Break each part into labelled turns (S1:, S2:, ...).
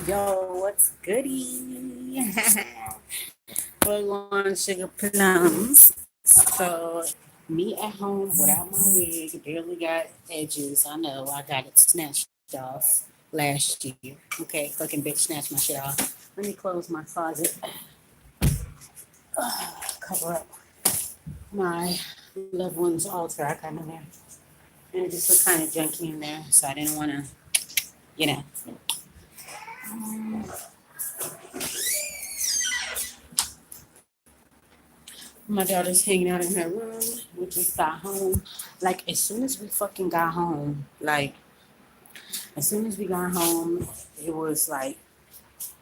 S1: Yo, what's goody? Plug on sugar plums. So, me at home without my wig, barely got edges. I know I got it snatched off last year. Okay, fucking bitch snatched my shit off. Let me close my closet. Cover up my loved one's altar. I got in there. And it just looked kind of junky in there, so I didn't want to, you know. My daughter's hanging out in her room. We just got home. Like, as soon as we fucking got home, as soon as we got home, it was like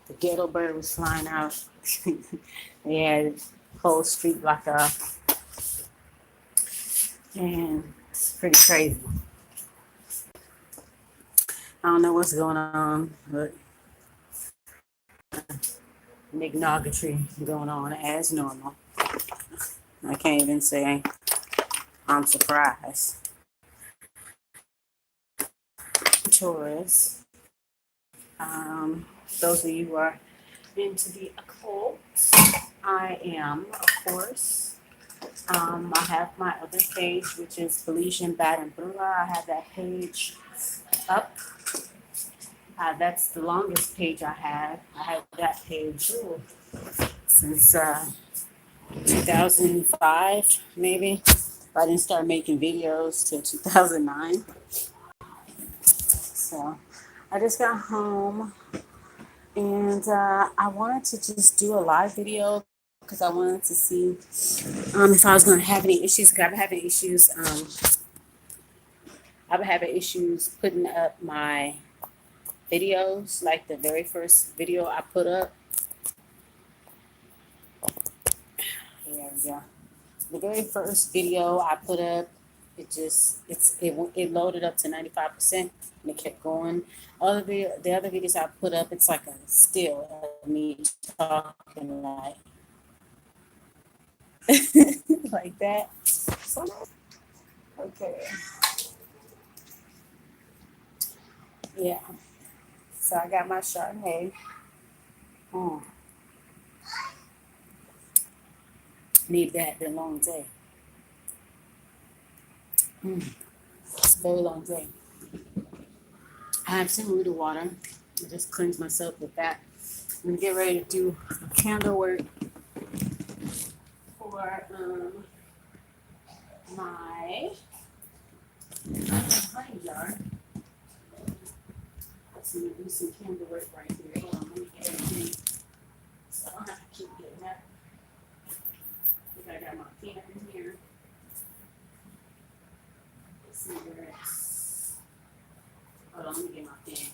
S1: the ghetto bird was flying out. They had whole street blocked off. And it's pretty crazy. I don't know what's going on, but nignogatry going on as normal. I can't even say I'm surprised. Taurus. Those of you who are into the occult, I am, of course. I have my other page, which is Belgian Bad and Brula. I have that page up. That's the longest page I have. I had that page since 2005, maybe. I didn't start making videos till 2009. So I just got home and I wanted to just do a live video because I wanted to see if I was going to have any issues. I've been having issues. I've been having issues putting up my videos, like the very first video I put up. Here we go. The very first video I put up, it loaded up to 95% and it kept going. All of the other videos I put up, it's like a still of me talking like like that. So, okay. Yeah. So I got my Chardonnay. Need that. Been a long day. It's a very long day. I have some Rooted water. I just cleanse myself with that. I'm gonna get ready to do candle work for my honey jar. So I'm gonna do some candle work right here. Hold on, let me get everything. So I don't have to keep getting that. I think I got my pen in here. Let's see where it's. Hold on, let me get my pen.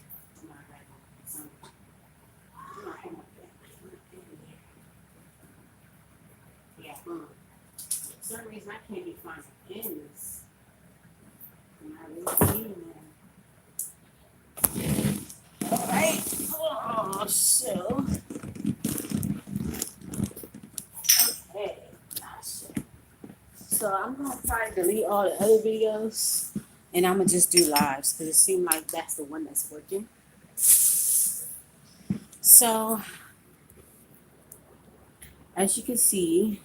S1: Yeah. For some reason I can't even find the ends. I'm not really seeing them. Alright. Oh, so. Okay. So I'm going to probably delete all the other videos and I'm going to just do lives because it seemed like that's the one that's working. So, as you can see,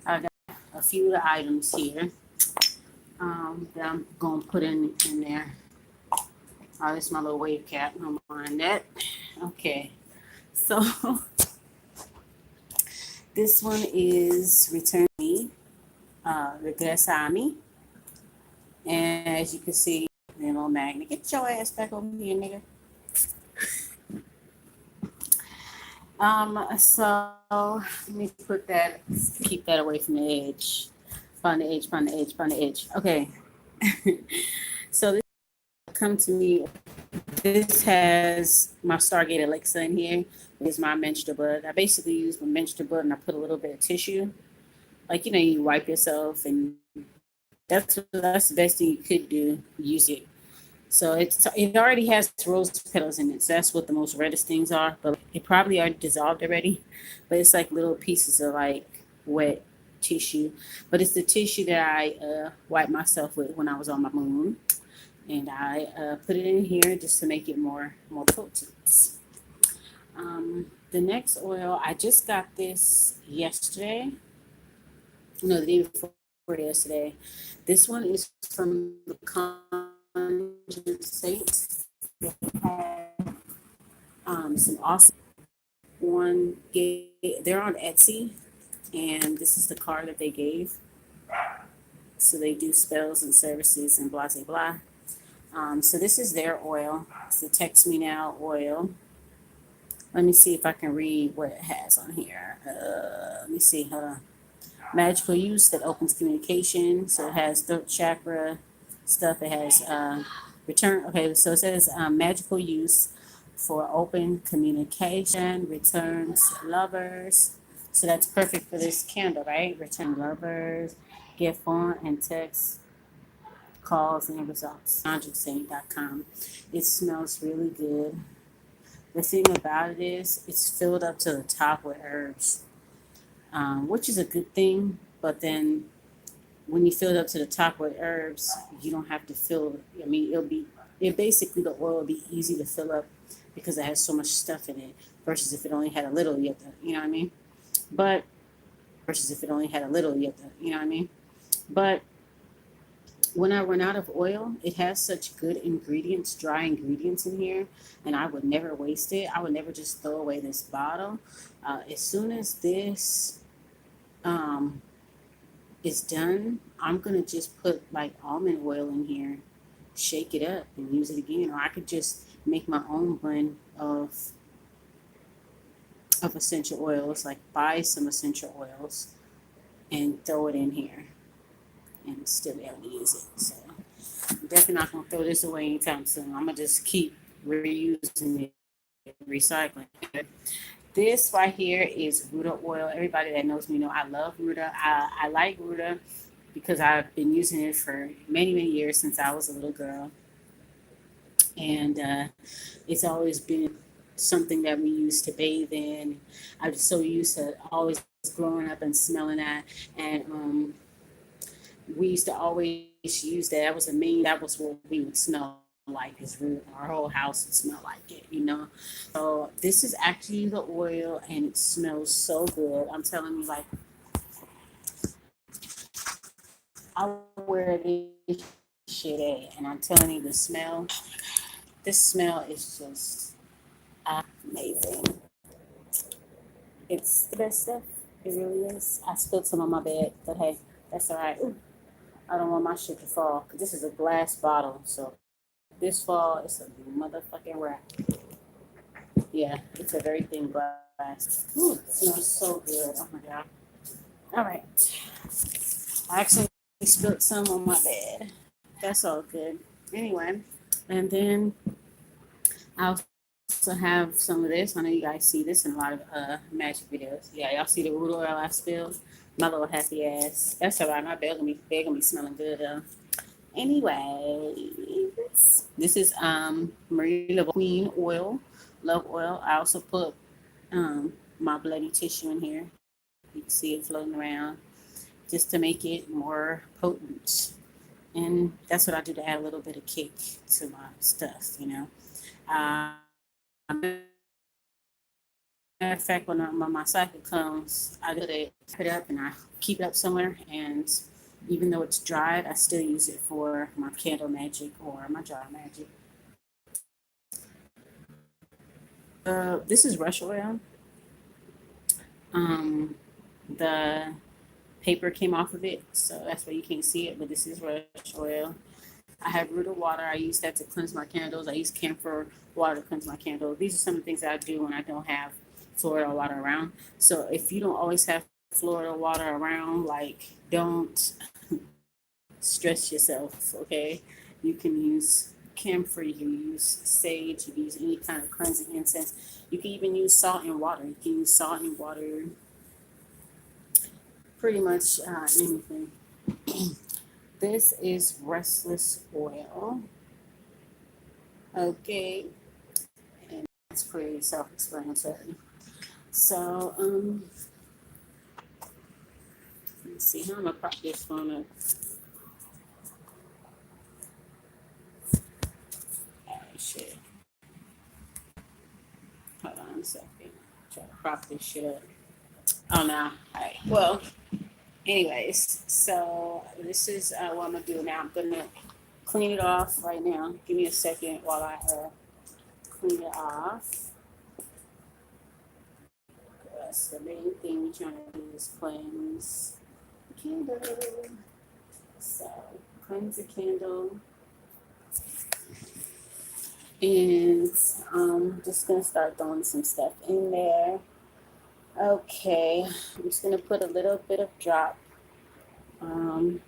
S1: I got a few of the items here that I'm going to put in there. Oh, this is my little wave cap. Don't mind that. Okay. So, this one is Return Me, Regresami. And as you can see, the little magnet. Get your ass back over here, nigga. So let me put that, keep that away from the edge. Find the edge, find the edge, find the edge. Okay. So this come to me. This has my Stargate Alexa in here. This is my menstrual blood. I basically use my menstrual blood and I put a little bit of tissue. Like, you wipe yourself and that's the best thing you could do. Use it. So it already has rose petals in it. So that's what the most reddest things are. But it probably already dissolved already. But it's like little pieces of like wet tissue. But it's the tissue that I wiped myself with when I was on my moon. And I put it in here just to make it more potent. The next oil, I just got this yesterday. No, the day before yesterday. This one is from the Conjure Saints. They have some awesome one. They're on Etsy, and this is the card that they gave. So they do spells and services and blah blah blah. So this is their oil. It's the Text Me Now oil. Let me see if I can read what it has on here. Let me see. Hold on. Magical use that opens communication. So it has throat chakra stuff. It has return. Okay, so it says magical use for open communication, returns lovers. So that's perfect for this candle, right? Return lovers, get phone and text calls and results. AndrewSaint.com. It smells really good. The thing about it is, it's filled up to the top with herbs, which is a good thing. But then, when you fill it up to the top with herbs, you don't have to fill. I mean, basically the oil will be easy to fill up because it has so much stuff in it. Versus if it only had a little, you have to, you know what I mean. But versus if it only had a little, you have to, you know what I mean. But when I run out of oil, it has such good ingredients, dry ingredients in here, and I would never waste it. I would never just throw away this bottle. As soon as this um, is done, I'm gonna just put like almond oil in here, shake it up, and use it again. Or I could just make my own blend of essential oils, like buy some essential oils and throw it in here, and still be able to use it. So I'm definitely not gonna throw this away anytime soon. I'm gonna just keep reusing it, recycling it. This right here is Ruta oil. Everybody that knows me know I love Ruta. I like Ruta because I've been using it for many, many years since I was a little girl. And it's always been something that we used to bathe in. I'm just so used to always growing up and smelling that. And we used to always use that. That was what we would smell like is root. Our whole house would smell like it, you know. So this is actually the oil and it smells so good. I'm telling you, like I wear this shit and I'm telling you this smell is just amazing. It's the best stuff. It really is. I spilled some on my bed, but hey, that's all right. Ooh, I don't want my shit to fall. This is a glass bottle, so this fall it's a motherfucking wrap. Yeah, it's a very thin glass. Ooh, it smells so good. Oh my god. All right. I actually spilled some on my bed. That's all good. Anyway, and then I also have some of this. I know you guys see this in a lot of magic videos. Yeah, y'all see the root oil I spilled? My little happy ass. That's all right. My bed gonna be smelling good though. Anyway, this is Marie Laveau Queen oil, love oil. I also put my bloody tissue in here. You can see it floating around just to make it more potent. And that's what I do to add a little bit of kick to my stuff, you know. Matter of fact, when my cycle comes, I put it up and I keep it up somewhere. And even though it's dried, I still use it for my candle magic or my jar magic. This is rush oil. The paper came off of it, so that's why you can't see it. But this is rush oil. I have Ruta water. I use that to cleanse my candles. I use camphor water to cleanse my candles. These are some of the things that I do when I don't have Florida water around. So if you don't always have Florida water around, like don't stress yourself, okay? You can use camphor, you can use sage, you can use any kind of cleansing incense. You can even use salt and water. You can use salt and water, pretty much anything. This is restless oil. Okay, and it's pretty self-explanatory. So, let's see how I'm gonna prop this phone up. Oh shit! Hold on a second. Try to prop this shit up. Oh no. Alright. Well, anyways, so this is what I'm gonna do now. I'm gonna clean it off right now. Give me a second while I clean it off. That's the main thing we're trying to do is cleanse the candle. So cleanse the candle. And I'm just gonna start throwing some stuff in there. Okay, I'm just gonna put a little bit of drop of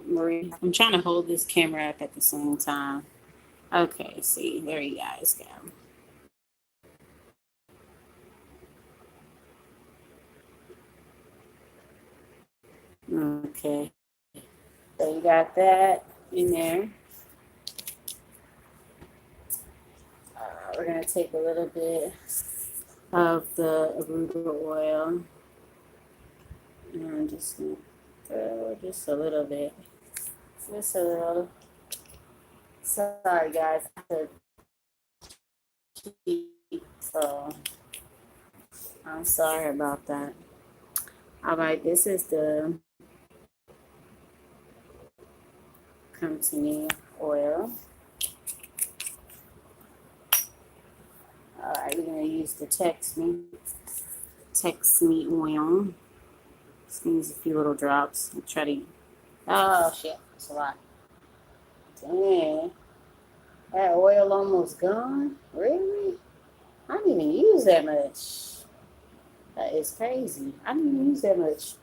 S1: Marie. I'm trying to hold this camera up at the same time. Okay, see, there you guys go. Okay, so you got that in there. We're gonna take a little bit of the arugula oil, and I'm just gonna throw just a little bit, just a little. Sorry, guys. So I'm sorry about that. All right, this is the company oil. All right, we're gonna use the Tex Me oil. Just use a few little drops. And try to. Oh shit, that's a lot. Dang, that oil almost gone. Really? I didn't even use that much. That is crazy. I didn't even use that much.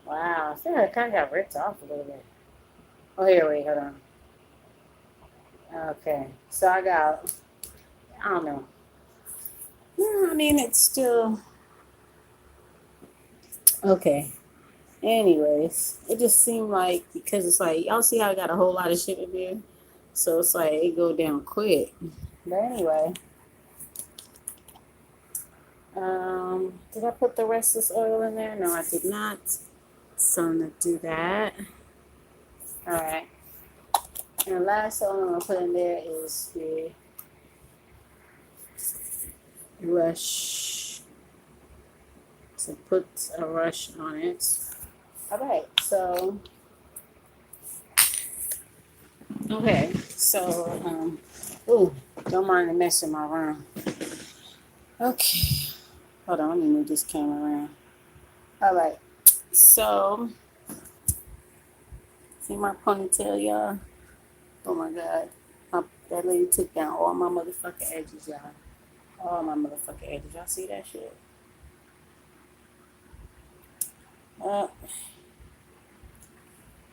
S1: Wow, I feel like I kind of got ripped off a little bit. Oh, here, wait, hold on. Okay, so I don't know. I mean, it's still, okay. Anyways, it just seemed like, because it's like, y'all see how I got a whole lot of shit in there? So it's like, it go down quick. But anyway. Did I put the rest of this oil in there? No, I did not. So I'm going to do that. All right. And the last oil I'm going to put in there is the rush. To put a rush on it. All right. So, okay. So, don't mind the mess in my room. Okay. Hold on. Let me move this camera around. All right. So, see my ponytail, y'all? Oh my God. That lady took down all my motherfucking edges, y'all. All my motherfucking edges. Y'all see that shit?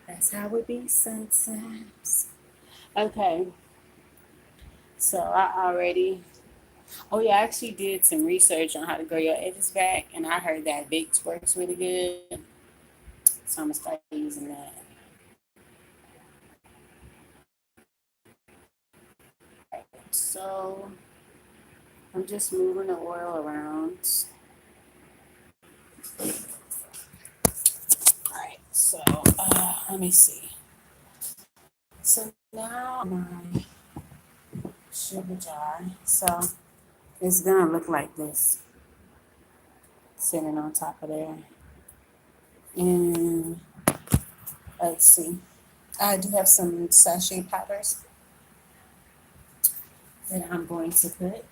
S1: That's how it be sometimes. Okay. So I actually did some research on how to grow your edges back, and I heard that Vicks works really good. So I'm gonna start using that. So I'm just moving the oil around. Alright, so let me see. So now my sugar jar. So it's gonna look like this. Sitting on top of there. And let's see. I do have some sachet powders that I'm going to put.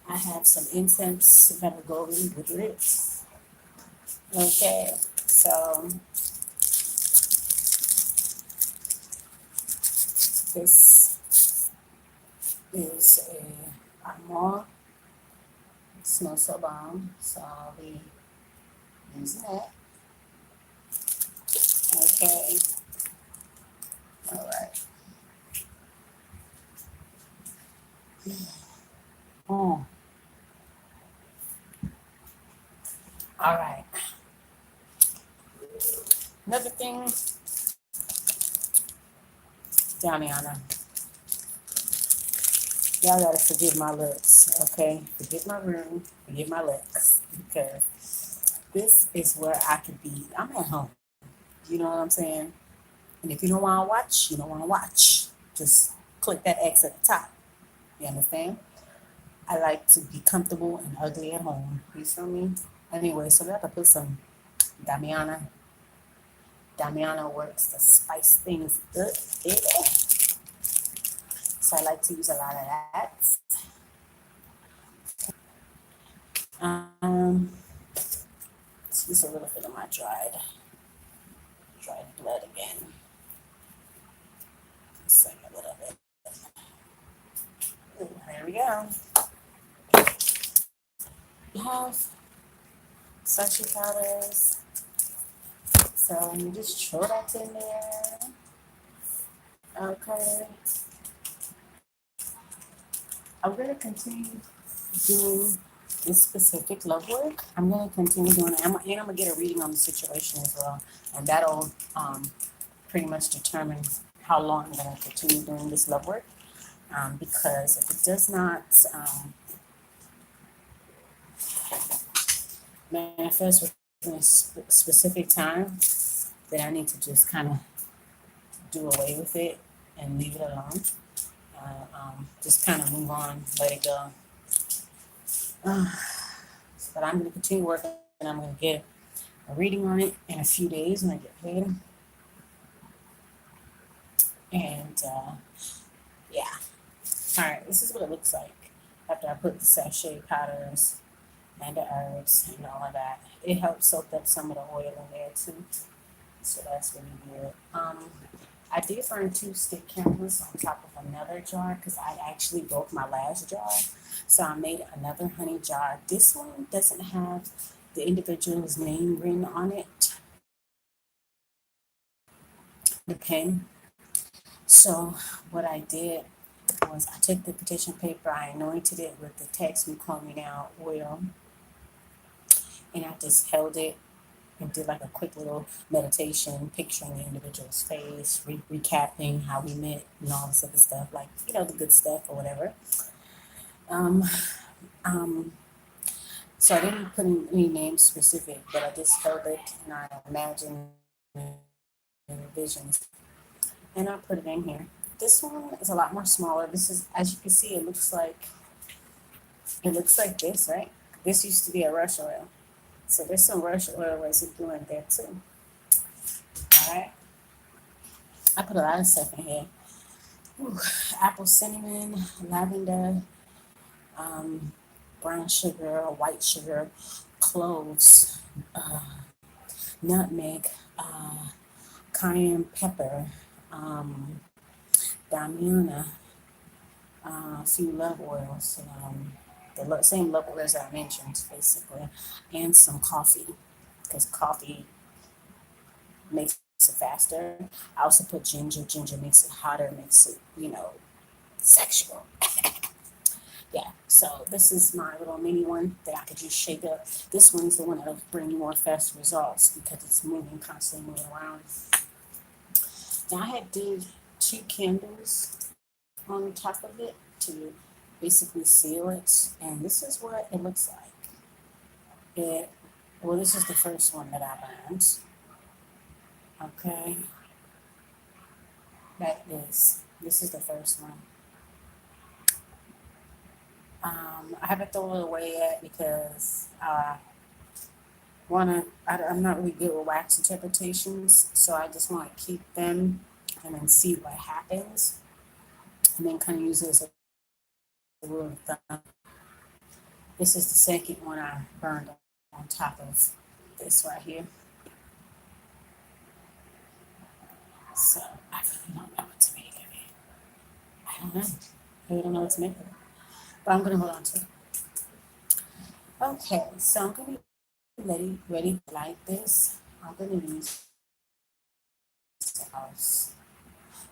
S1: I have some incense that will go in with it. Okay, so this is a armoire. It smells so bomb, so I'll be using that. Okay, all right. Oh. All right. Another thing, Damiana, y'all gotta forgive my looks, okay? Forgive my room, forgive my looks, because this is where I could be. I'm at home. You know what I'm saying? And if you don't want to watch, you don't want to watch. Just click that X at the top. You understand? I like to be comfortable and ugly at home. You feel me? Anyway, so we have to put some Damiana. Damiana works to spice things up. So I like to use a lot of that. Um, let's use a little bit of my dried blood again. Just like a little bit. Ooh, there we go. We have sachet powders. So you just throw that in there. Okay. I'm gonna continue doing this specific love work. I'm gonna continue doing it, and I'm gonna get a reading on the situation as well, and that'll pretty much determine how long I'm gonna continue doing this love work. Because if it does not manifest within a specific time, then I need to just kind of do away with it and leave it alone. Just kind of move on, let it go. But I'm going to continue working, and I'm going to get a reading on it in a few days when I get paid. And yeah. All right, this is what it looks like after I put the sachet powders and the herbs and all of that. It helps soak up some of the oil in there too. So that's really good. I did burn 2 stick candles on top of another jar because I actually broke my last jar. So I made another honey jar. This one doesn't have the individual's name written on it, the pen. So what I did was I took the petition paper, I anointed it with the Text Me Call Me Now oil, and I just held it and did like a quick little meditation, picturing the individual's face, recapping how we met and all this other stuff, like, you know, the good stuff or whatever. Um, um, so I didn't put in any names specific, but I just held it and I imagined visions, and I put it in here. This one is a lot more smaller. This is, as you can see, it looks like this, right? This used to be a rush oil. So there's some rush oil residue in there too. All right. I put a lot of stuff in here. Ooh, apple cinnamon, lavender, brown sugar, white sugar, cloves, nutmeg, cayenne pepper, damiana, a few love oils, the same love oils that I mentioned, basically, and some coffee, because coffee makes it faster. I also put ginger. Ginger makes it hotter, makes it, sexual. Yeah, so this is my little mini one that I could just shake up. This one is the one that'll bring more fast results because it's constantly moving around. Now I had did 2 candles on top of it to basically seal it, and this is what it looks like. This is the first one that I burned. Okay, this is the first one. I haven't thrown it away yet because I'm not really good with wax interpretations, so I just want to keep them and then see what happens, and then kind of use it as a rule of thumb. This is the second one I burned on top of this right here. So I really don't know what to make of it. I don't know. I really don't know what to make of it. But I'm going to hold on to it. Okay, so I'm going to be ready to light this. I'm going to use the house.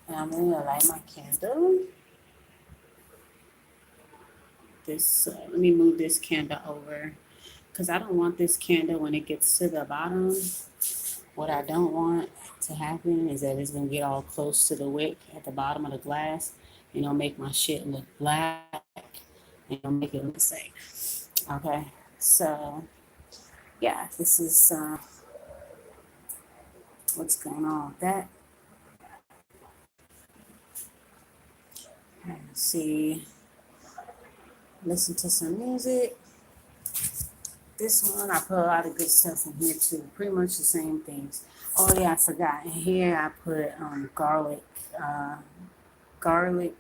S1: And I'm going to light my candle. Let me move this candle over, because I don't want this candle when it gets to the bottom. What I don't want to happen is that it's going to get all close to the wick at the bottom of the glass, and it'll make my shit look black, and it'll make it look safe. Okay, so yeah, this is what's going on with that. Let's see. listen to some music. This one, I put a lot of good stuff in here too. Pretty much the same things. Oh yeah, I forgot. In here, I put garlic. Garlic,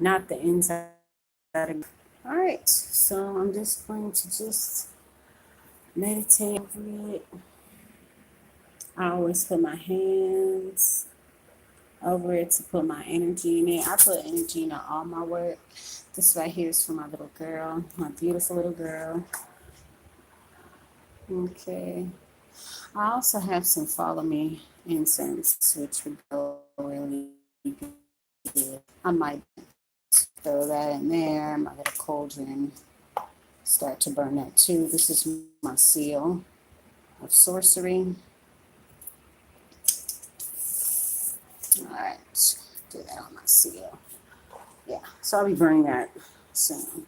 S1: not the inside. All right, so I'm just going to just meditate over it. I always put my hands over it to put my energy in it. I put energy into all my work. This right here is for my little girl, my beautiful little girl. Okay. I also have some follow me incense, which would go really good. I might throw that in there, my little cauldron. Start to burn that too. This is my seal of sorcery. All right, do that on my seal. Yeah, so I'll be burning that soon.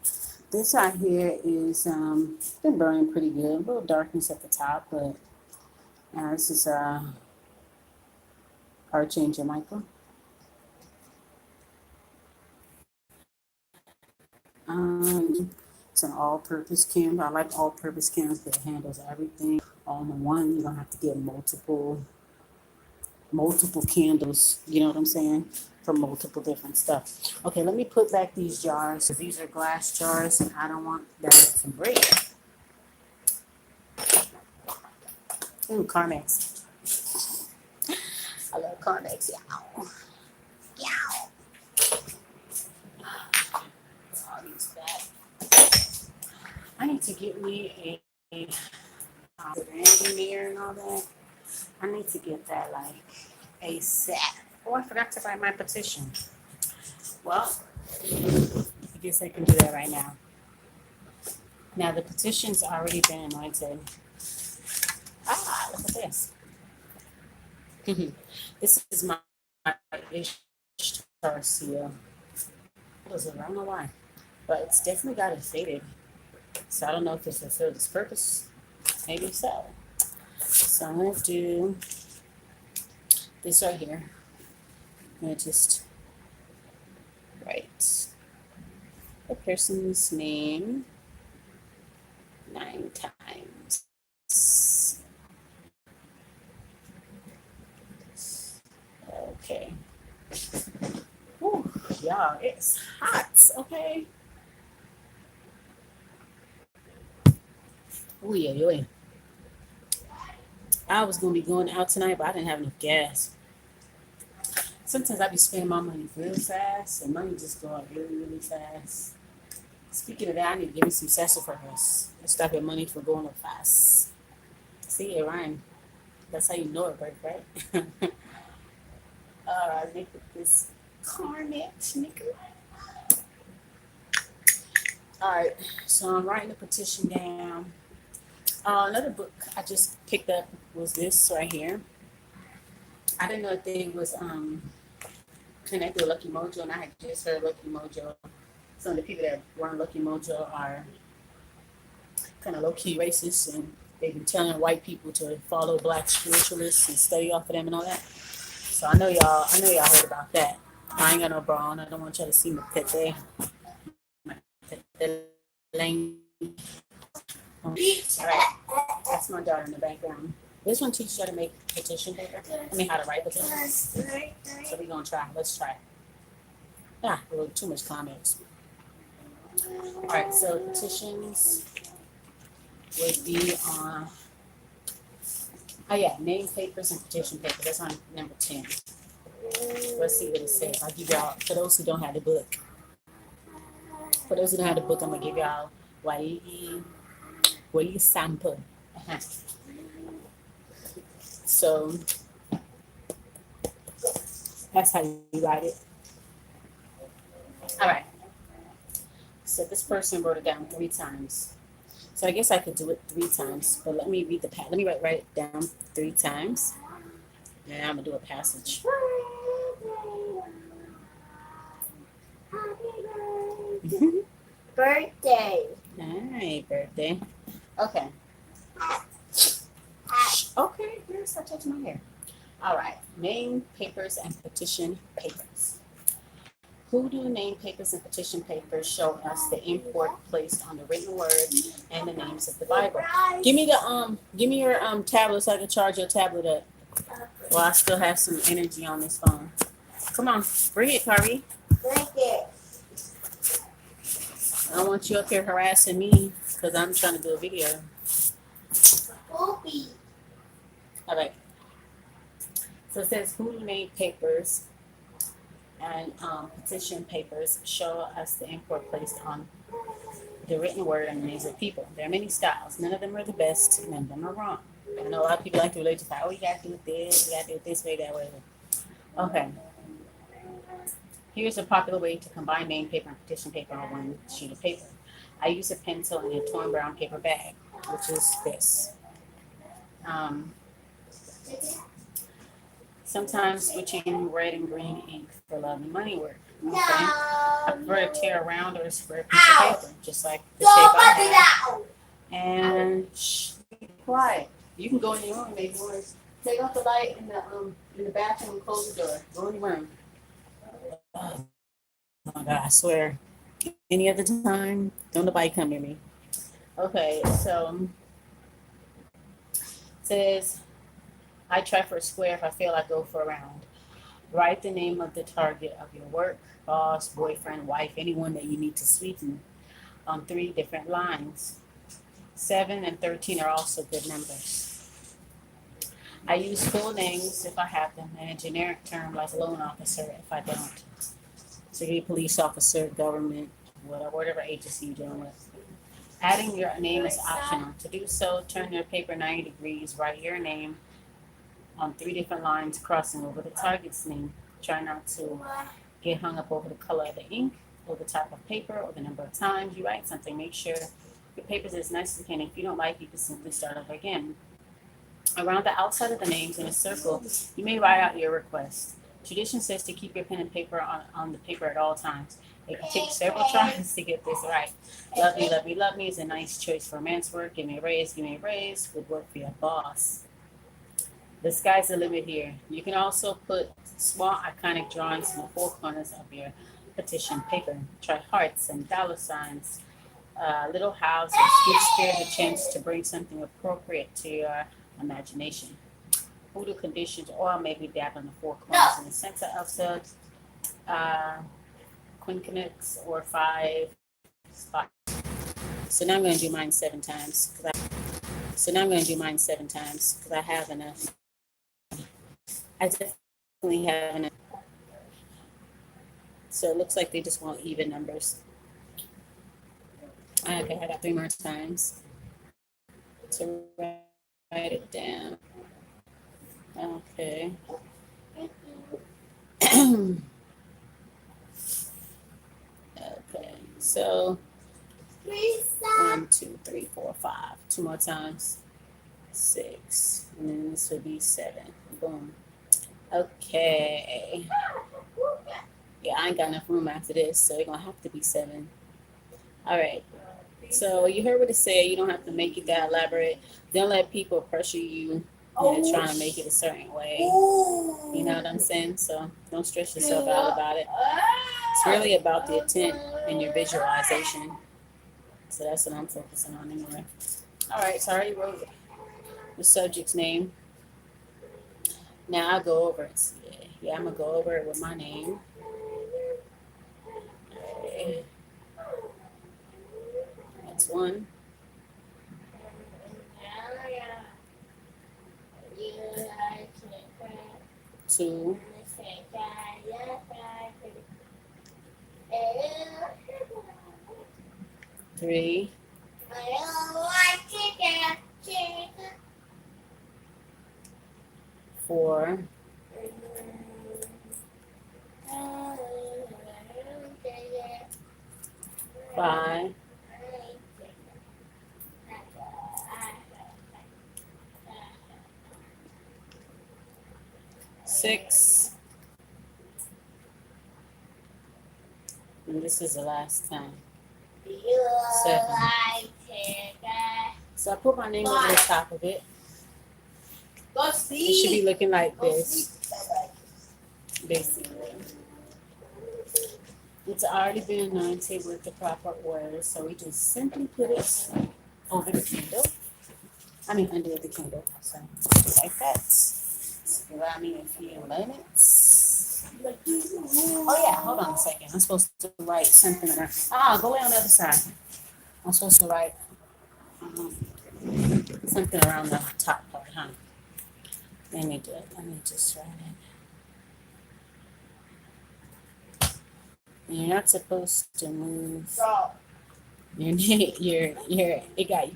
S1: This out here is been burning pretty good. A little darkness at the top, but this is Archangel Michael. It's an all-purpose candle. I like all-purpose candles that handles everything all in one. You don't have to get multiple candles. You know what I'm saying? For multiple different stuff. Okay, let me put back these jars. These are glass jars, and I don't want them to break. Ooh, Carmex. I love Carmex. Yow. Yow. All these back. I need to get me a branding mirror and all that. I need to get that like ASAP. Oh, I forgot to buy my petition. Well, I guess I can do that right now. Now the petition's already been anointed. Ah, look at this. This is my Ishtar seal. What is it? I don't know why. But it's definitely got it faded. So I don't know if it's fulfilled its purpose. Maybe so. So I'm going to do this right here. I'm going to just write the person's name 9 times. Okay. Whew, y'all, it's hot, okay? Oh, yeah. I was going to be going out tonight, but I didn't have enough gas. Sometimes I be spending my money real fast, and money just going really fast. Speaking of that, I need to give me some sassafras and stop your money from going up fast. See, it rhymed. That's how you know it worked, right? All right, let me put this Carmet, nigga. All right, so I'm writing the petition down. Another book I just picked up was this right here. I didn't know if they was connected with Lucky Mojo, and I had just heard Lucky Mojo. Some of the people that run Lucky Mojo are kind of low-key racist, and they've been telling white people to follow black spiritualists and study off of them and all that. So I know y'all heard about that. I ain't got no bra on. I don't want y'all to see my tete. All right, that's my daughter in the background. This one teaches you how to make petition paper. I mean, how to write petition. So we're gonna try. Let's try. Ah, a little too much comments. All right, so petitions would be on. Oh yeah, name papers and petition paper. That's on number 10. Let's see what it says. I'll give y'all, for those who don't have the book. For those who don't have the book, I'm gonna give y'all WithSankofa-Ashae. So that's how you write it. All right. So this person wrote it down 3 times. So I guess I could do it 3 times, but let me read let me write it down 3 times. And I'm gonna do a passage.
S2: Birthday.
S1: Hi, birthday. Okay. Okay, here's start touching my hair. All right. Name papers and petition papers. Who do name papers and petition papers show us the import placed on the written word and the names of the Bible? Give me your tablet so I can charge your tablet up. Well, I still have some energy on this phone. Come on, bring it, Kari. Bring it. I don't want you up here harassing me because I'm trying to do a video. All right. So it says who name papers and petition papers show us the import placed on the written word and the names of people. There are many styles. None of them are the best. None of them are wrong. I know a lot of people like to relate to that. Oh, you got to do it this. You got to do it this way, that way. Okay. Here's a popular way to combine name paper and petition paper on one sheet of paper. I use a pencil in a torn brown paper bag, which is this. Sometimes switching red and green ink for love and money work. Okay? I prefer to tear around or a square piece of paper, just like the shape I have. And be quiet. You can go in your room, make noise. Take off the light in the bathroom and close the door. Go in your room. Oh my God, I swear. Any other time, don't nobody come near me. Okay, so it says, I try for a square. If I fail, I go for a round. Write the name of the target of your work, boss, boyfriend, wife, anyone that you need to sweeten on 3 different lines. 7 and 13 are also good numbers. I use full names if I have them, and a generic term like loan officer if I don't. So you police officer, government, whatever agency you're dealing with. Adding your name is optional. To do so, turn your paper 90 degrees, write your name on 3 different lines crossing over the target's name. Try not to get hung up over the color of the ink or the type of paper or the number of times you write something. Make sure your paper is as nice as you can. If you don't like it, you can simply start over again. Around the outside of the names in a circle, you may write out your request. Tradition says to keep your pen and paper on the paper at all times. It can take several tries to get this right. Love me, love me, love me is a nice choice for romance work. Give me a raise, would work for your boss. The sky's the limit here. You can also put small iconic drawings in the 4 corners of your petition paper. Try hearts and dollar signs, little houses. Give spirit a chance to bring something appropriate to your imagination. Voodoo conditions oil may be dabbed on the 4 corners in the center of the quinquennix or 5 spots. So now I'm going to do mine 7 times. Because I have enough. I definitely have enough. So it looks like they just want even numbers. Okay, I got 3 more times to write it down. Okay. Okay, so 1, 2, 3, 4, 5. 2 more times. 6. And then this would be 7. Boom. Okay. Yeah, I ain't got enough room after this, so it's gonna have to be 7. All right. So you heard what it said. You don't have to make it that elaborate. Don't let people pressure you into trying to make it a certain way. You know what I'm saying? So don't stress yourself out about it. It's really about the intent and your visualization. So that's what I'm focusing on anyway. All right, so I already wrote the subject's name. Now I'll go over it. Yeah, I'm going to go over it with my name. Okay. That's 1. 2. 3. 4. 5. 6. And this is the last time. 7. So I put my name over the top of it. It should be looking like this, basically. It's already been anointed with the proper oil, so we just simply put it over the candle. I mean, under the candle. So, just like that. So allow me a few moments. Oh, yeah, hold on a second. I'm supposed to write something around. Go away on the other side. I'm supposed to write um, something around the top part, huh? Let me do it. Let me just write it. You're not supposed to move. You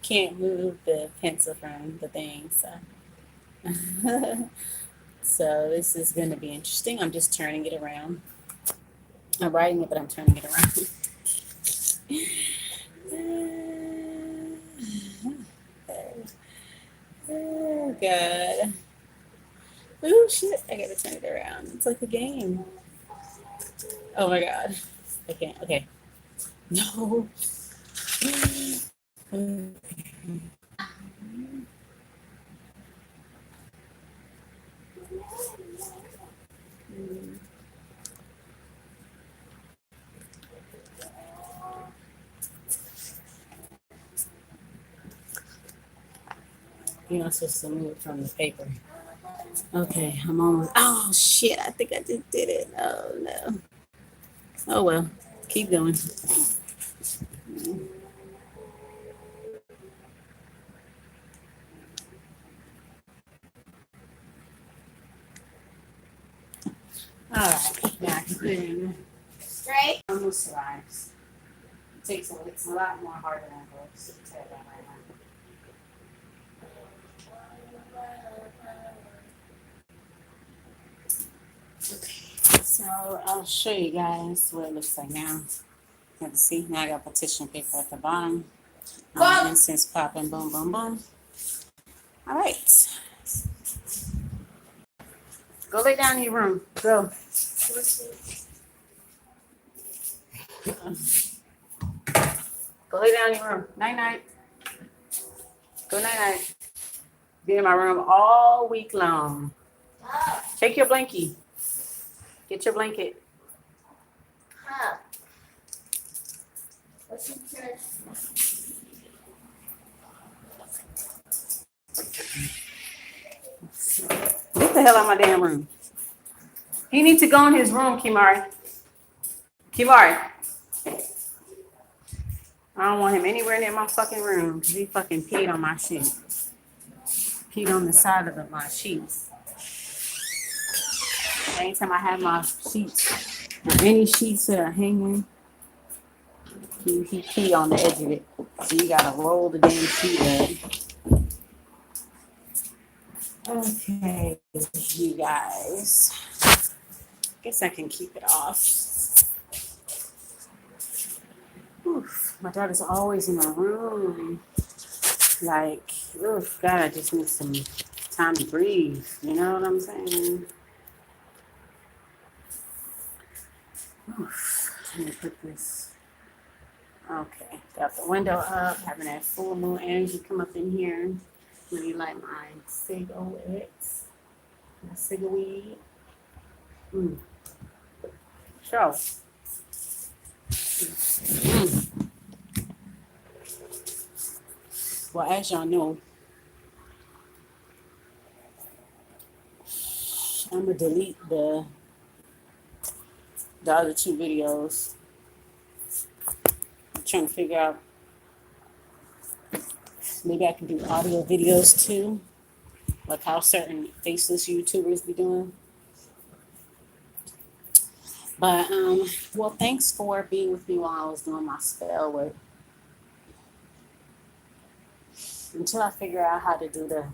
S1: can't move the pencil from the thing, so. So this is going to be interesting. I'm just turning it around. I'm writing it, but I'm turning it around. Oh, God. Oh, shit. I gotta turn it around. It's like a game. Oh, my God. I can't. Okay. No. You're not supposed to move from the paper. Okay, I'm almost. Oh, shit. I think I just did it. Oh, no. Oh, well. Keep going. All right. Now I can put it in straight. Almost arrives. It's a lot more harder than it looks. To tell that right now. Okay, so I'll show you guys what it looks like now. You can see now I got petition paper at the bottom. Incense popping, boom, boom, boom. All right, go lay down in your room. Go. Go lay down in your room. Night night. Go night night. Be in my room all week long. Take your blankie. Get your blanket. Get the hell out of my damn room. He needs to go in his room, Kimari. Kimari. I don't want him anywhere near my fucking room because he fucking peed on my sheet. Peed on the side of my sheets. Anytime I have my sheets, or any sheets that are hanging, he pee on the edge of it. So you gotta roll the damn sheet up. Okay, you guys. Guess I can keep it off. Oof, my daughter's always in my room. Like, oof, God, I just need some time to breathe. You know what I'm saying? Oof, let me put this. Okay, got the window up, having that full moon energy come up in here. Really like my cigarettes, my cigarette weed. So, well, as y'all know, I'm gonna delete the other two videos. I'm trying to figure out maybe I can do audio videos too, like how certain faceless YouTubers be doing. But well, thanks for being with me while I was doing my spell work. Until I figure out how to do the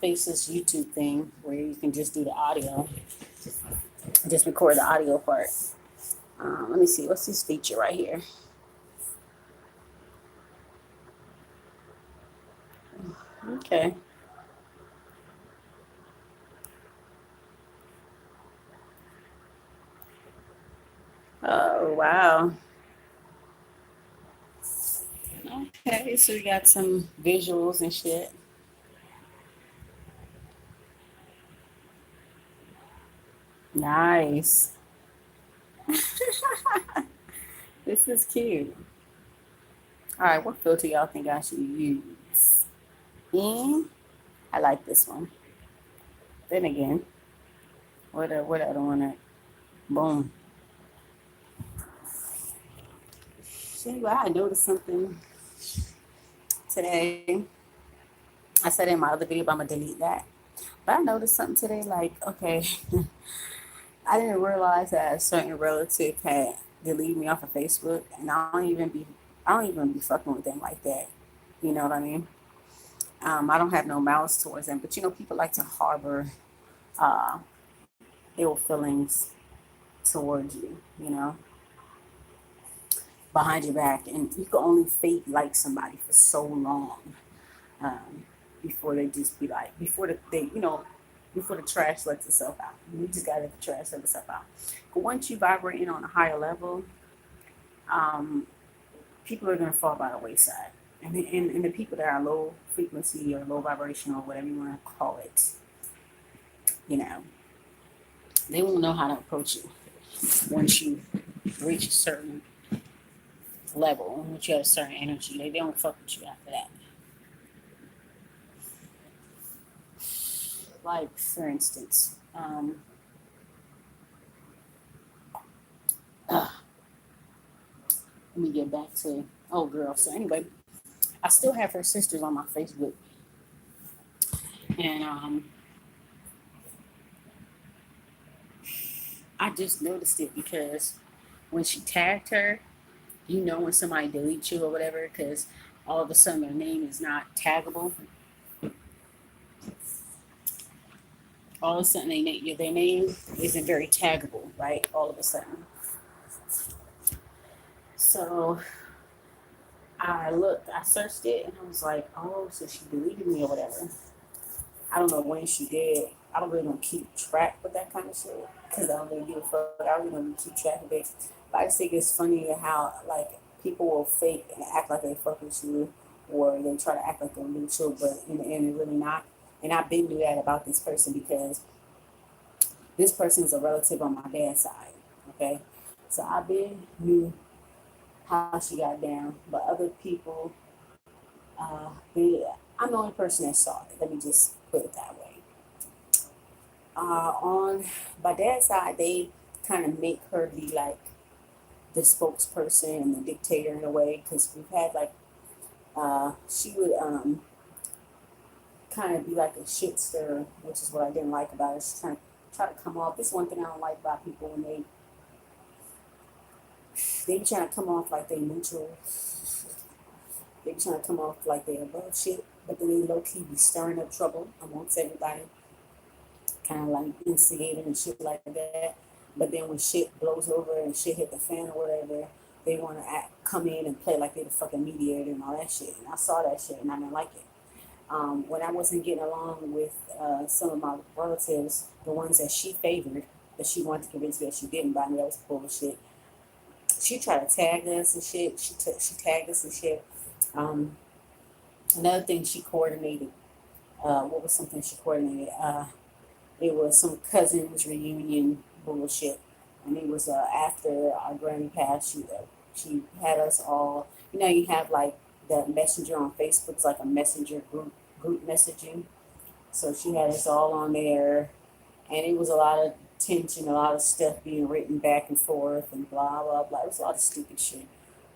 S1: faceless YouTube thing where you can just do the audio, just record the audio part. Let me see, what's this feature right here? Okay. Oh, wow. Okay, so we got some visuals and shit. Nice. This is cute. All right, what filter y'all think I should use? I like this one. Then again, what other one? Boom. See, well, I noticed something today. I said in my other video, but I'm gonna delete that. But I noticed something today. Like, okay, I didn't realize that a certain relative had deleted me off of Facebook, and I don't even be fucking with them like that. You know what I mean? I don't have no malice towards them, but you know, people like to harbor uh, ill feelings towards you. You know, behind your back, and you can only fake like somebody for so long um, before they just be like, before the trash lets itself out. You just gotta let the trash let itself out. But once you vibrating on a higher level, um, people are gonna fall by the wayside. And the people that are low frequency or low vibration or whatever you want to call it, you know, they won't know how to approach you once you reach a certain level, once you have a certain energy. They don't fuck with you after that. Like, for instance, let me get back to old girl. So anyway, I still have her sisters on my Facebook, and I just noticed it because when she tagged her, you know when somebody deletes you or whatever, because all of a sudden their name is not taggable. All of a sudden their name isn't very taggable, right? All of a sudden. So I searched it, and I was like, oh, so she deleted me or whatever. I don't know when she did. I don't really don't keep track with that kind of shit because I don't really give a fuck. I really don't keep track of it. But I just think it's funny how like people will fake and act like they fuck with you, or they try to act like they're neutral, but in the end they're really not. And I've been knew that about this person because this person is a relative on my dad's side. Okay, so I've been knew how she got down, but other people, I'm the only person that saw it. Let me just put it that way. On my dad's side, they kind of make her be like the spokesperson and the dictator in a way, because we've had like she would kind of be like a shit stirrer, which is what I didn't like about her. She's try to come off. This is one thing I don't like about people when they be trying to come off like they neutral. They be trying to come off like they above shit, but then they low key be stirring up trouble amongst everybody, kind of like instigating and shit like that. But then when shit blows over and shit hit the fan or whatever, they want to come in and play like they the fucking mediator and all that shit. And I saw that shit and I didn't like it. When I wasn't getting along with some of my relatives, the ones that she favored, that she wanted to convince me that she didn't, but I knew that was bullshit. She tried to tag us and shit. She tagged us and shit. Um, Another thing she coordinated. What was something she coordinated? It was some cousins reunion bullshit, and it was after our granny passed. She had us all. You know, you have like the messenger on Facebook. It's like a messenger group messaging. So she had us all on there, and it was a lot of tension, a lot of stuff being written back and forth, and blah blah blah. It was a lot of stupid shit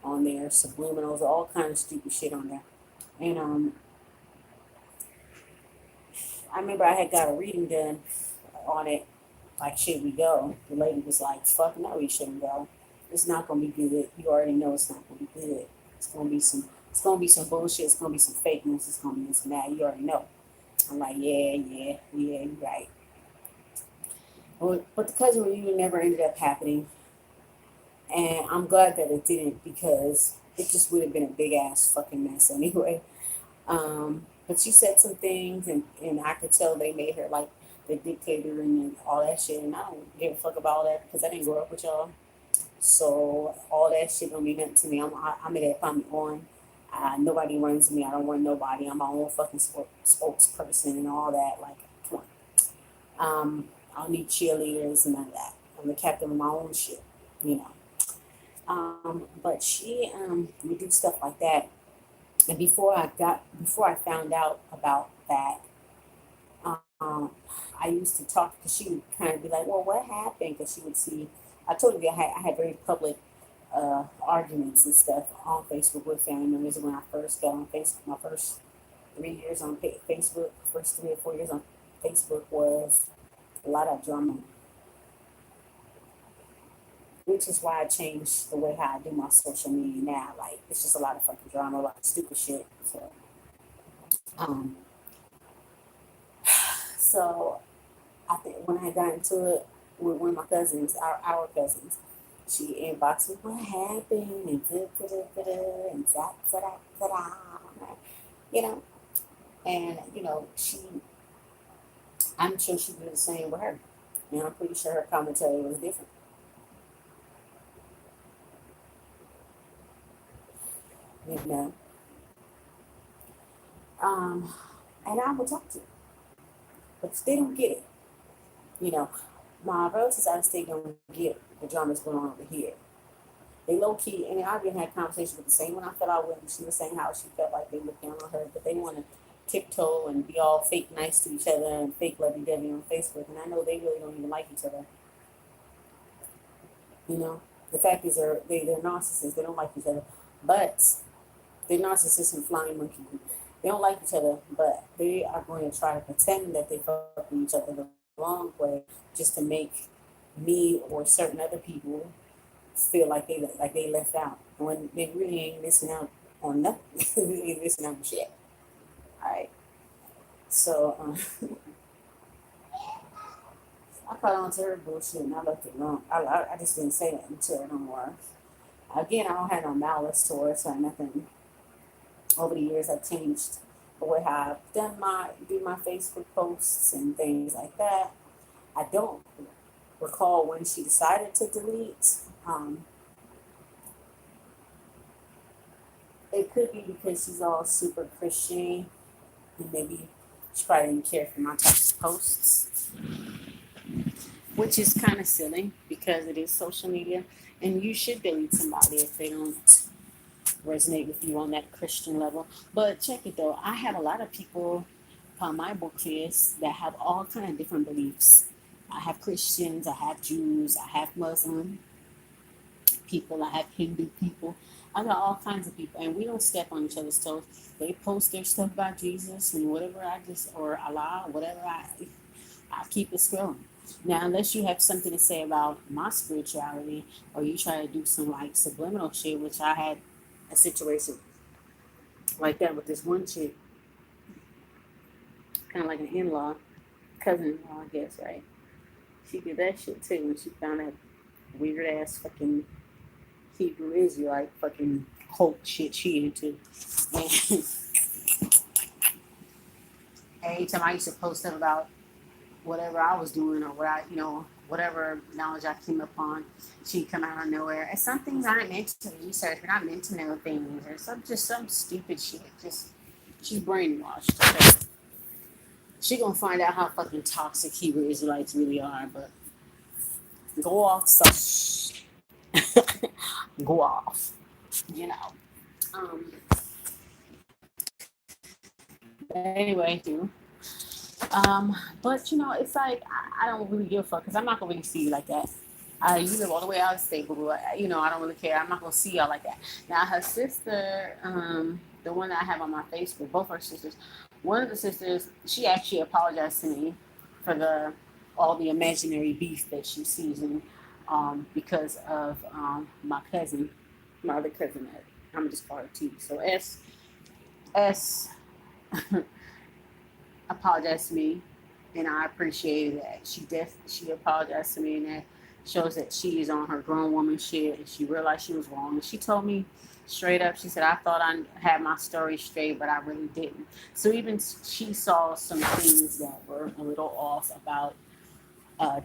S1: on there, subliminals, all kind of stupid shit on there. And I remember I had got a reading done on it, like, should we go? The lady was like, fuck no, you shouldn't go. It's not gonna be good. You already know it's not gonna be good. It's gonna be some bullshit, it's gonna be some fake news, it's gonna be this and that. You already know. I'm like, yeah, you're right. But the cousin reunion never ended up happening. And I'm glad that it didn't, because it just would have been a big ass fucking mess anyway. But she said some things, and I could tell they made her like the dictator and all that shit. And I don't give a fuck about all that because I didn't grow up with y'all. So all that shit don't mean nothing to me. I'm at that I'm on. Nobody runs me. I don't run nobody. I'm my own fucking spokesperson and all that. Like, come on. I don't need cheerleaders and none of that. I'm the captain of my own shit, you know. But she would do stuff like that. And before I found out about that, um, I used to talk because she would kind of be like, "Well, what happened?" Because she would see. I told you I had very public arguments and stuff on Facebook with family members when I first got on Facebook. My first 3 years on Facebook, first 3 or 4 years on Facebook was a lot of drama, which is why I changed the way how I do my social media now. Like it's just a lot of fucking drama, a lot of stupid shit. Um, so I think when I got into it with one of my cousins, our cousins, she inboxed me, "What happened?" and da da da da da and da da da da da, you know. And I'm sure she did the same with her. And I'm pretty sure her commentary was different. You know, um, and I will talk to them, but they don't get it. You know, my relatives out of state don't get the dramas going on over here. They low key, and I've been had conversations with the same one I felt out with. She was saying how she felt like they looked down on her, but they want to tiptoe and be all fake nice to each other and fake lovey dovey on Facebook. And I know they really don't even like each other. You know, the fact is they're narcissists. They don't like each other, but they're narcissists and flying monkey. They don't like each other, but they are going to try to pretend that they fuck with each other the wrong way, just to make me or certain other people feel like they left out when they really ain't missing out on nothing. They ain't missing out on shit. All right. So I caught on to her bullshit and I left it alone. I just didn't say that to her no more. Again, I don't have no malice towards her or nothing. Over the years, I've changed the way how I've do my Facebook posts and things like that. I don't recall when she decided to delete. It could be because she's all super Christian and maybe she probably didn't care for my types of posts, which is kind of silly because it is social media and you should delete somebody if they don't resonate with you on that Christian level. But check it though, I have a lot of people on my book is that have all kind of different beliefs. I have Christians, I have Jews, I have Muslim people, I have Hindu people. I got all kinds of people, and we don't step on each other's toes. They post their stuff about Jesus and whatever or Allah, whatever I keep it scrolling. Now, unless you have something to say about my spirituality, or you try to do some like subliminal shit, which I had a situation like that with this one chick, kind of like an in-law, cousin-in-law, I guess, right? She did that shit too when she found that weird ass fucking Hebrew Israelite fucking cult shit she into. And every time I used to post stuff about whatever I was doing or whatever knowledge I came upon, she'd come out of nowhere. And some things aren't meant to research, we're not meant to know things, or some stupid shit. Just she's brainwashed. Okay? She gonna find out how fucking toxic Hebrew Israelites really are, but go off, so go off, you know. Um, anyway, too. But it's like I don't really give a fuck because I'm not gonna really see you like that. You live all the way out of state, but I don't really care. I'm not gonna see y'all like that. Now her sister, the one that I have on my Facebook, both her sisters. One of the sisters, she actually apologized to me for all the imaginary beef that she sees in, because of my cousin, my other cousin. I'm gonna just call her T. So S apologized to me, and I appreciated that. She apologized to me, and that shows that she is on her grown woman shit, and she realized she was wrong. And she told me straight up, she said, "I thought I had my story straight, but I really didn't." So even she saw some things that were a little off about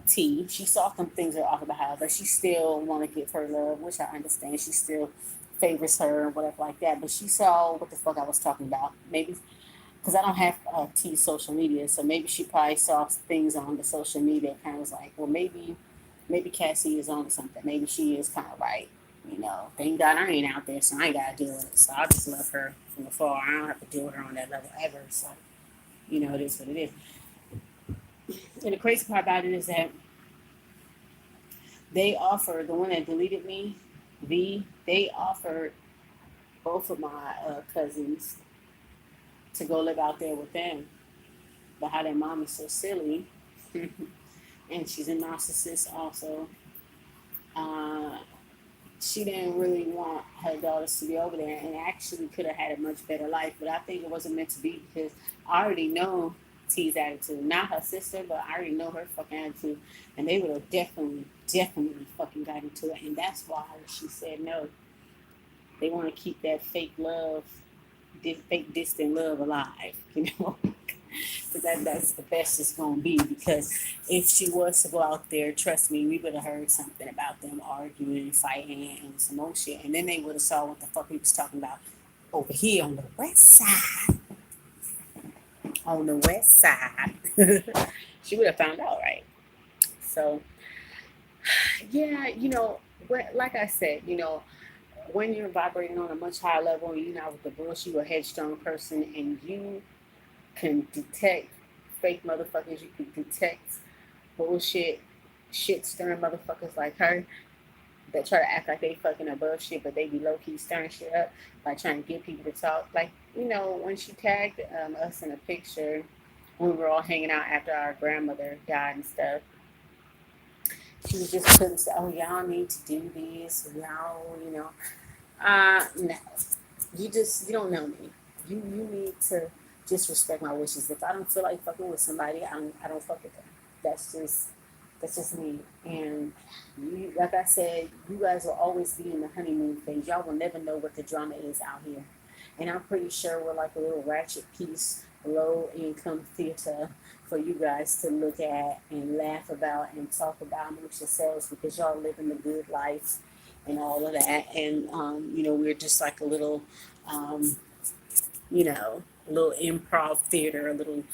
S1: T. She saw some things that are off about her, but she still want to give her love, which I understand. She still favors her and whatever like that. But she saw what the fuck I was talking about. Maybe because I don't have T social media, so maybe she probably saw things on the social media, kind of was like, well, maybe Cassie is on something. Maybe she is kind of right. You know, thank God I ain't out there, so I ain't gotta deal with it. So I just love her from afar. I don't have to deal with her on that level ever. So, you know, it is what it is. And the crazy part about it is that they offered, the one that deleted me, they offered both of my cousins to go live out there with them. But how their mom is so silly, and she's a narcissist also. Uh, she didn't really want her daughters to be over there, and actually could have had a much better life. But I think it wasn't meant to be because I already know T's attitude, not her sister, but I already know her fucking attitude, and they would have definitely fucking got into it, and that's why she said no. They want to keep that fake love, this fake distant love alive, you know. Because that's the best it's gonna be. Because if she was to go out there, trust me, we would have heard something about them arguing, fighting, and some more shit, and then they would have saw what the fuck we was talking about over here on the west side. On the west side, she would have found out, right? So yeah, you know, like I said, you know, when you're vibrating on a much higher level and you're not with the bullshit or headstrong person, and you can detect fake motherfuckers, you can detect bullshit, shit stirring motherfuckers like her that try to act like they fucking above shit, but they be low key stirring shit up by trying to get people to talk. Like, you know, when she tagged us in a picture when we were all hanging out after our grandmother died and stuff, she was just putting, oh, y'all need to do this, y'all, you know. No. You don't know me. You need to just respect my wishes. If I don't feel like fucking with somebody, I don't fuck with them. That's just me. And you, like I said, you guys will always be in the honeymoon phase. Y'all will never know what the drama is out here. And I'm pretty sure we're like a little ratchet piece, low income theater for you guys to look at and laugh about and talk about amongst yourselves, because y'all living the good life and all of that. And you know, we're just like a little um, you know, a little improv theater, a little,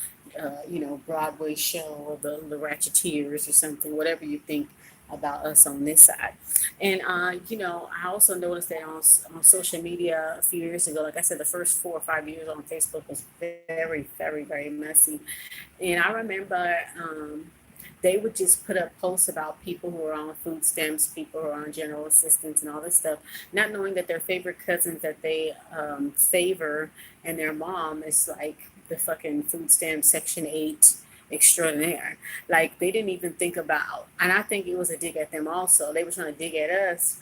S1: you know, Broadway show, or the Ratcheteers or something, whatever you think about us on this side. And, you know, I also noticed that on social media a few years ago, like I said, the first 4 or 5 years on Facebook was very, very, very messy. And I remember they would just put up posts about people who are on food stamps, people who are on general assistance, and all this stuff, not knowing that their favorite cousins that they favor and their mom is like the fucking food stamp Section 8 extraordinaire. Like, they didn't even think about, and I think it was a dig at them also. They were trying to dig at us,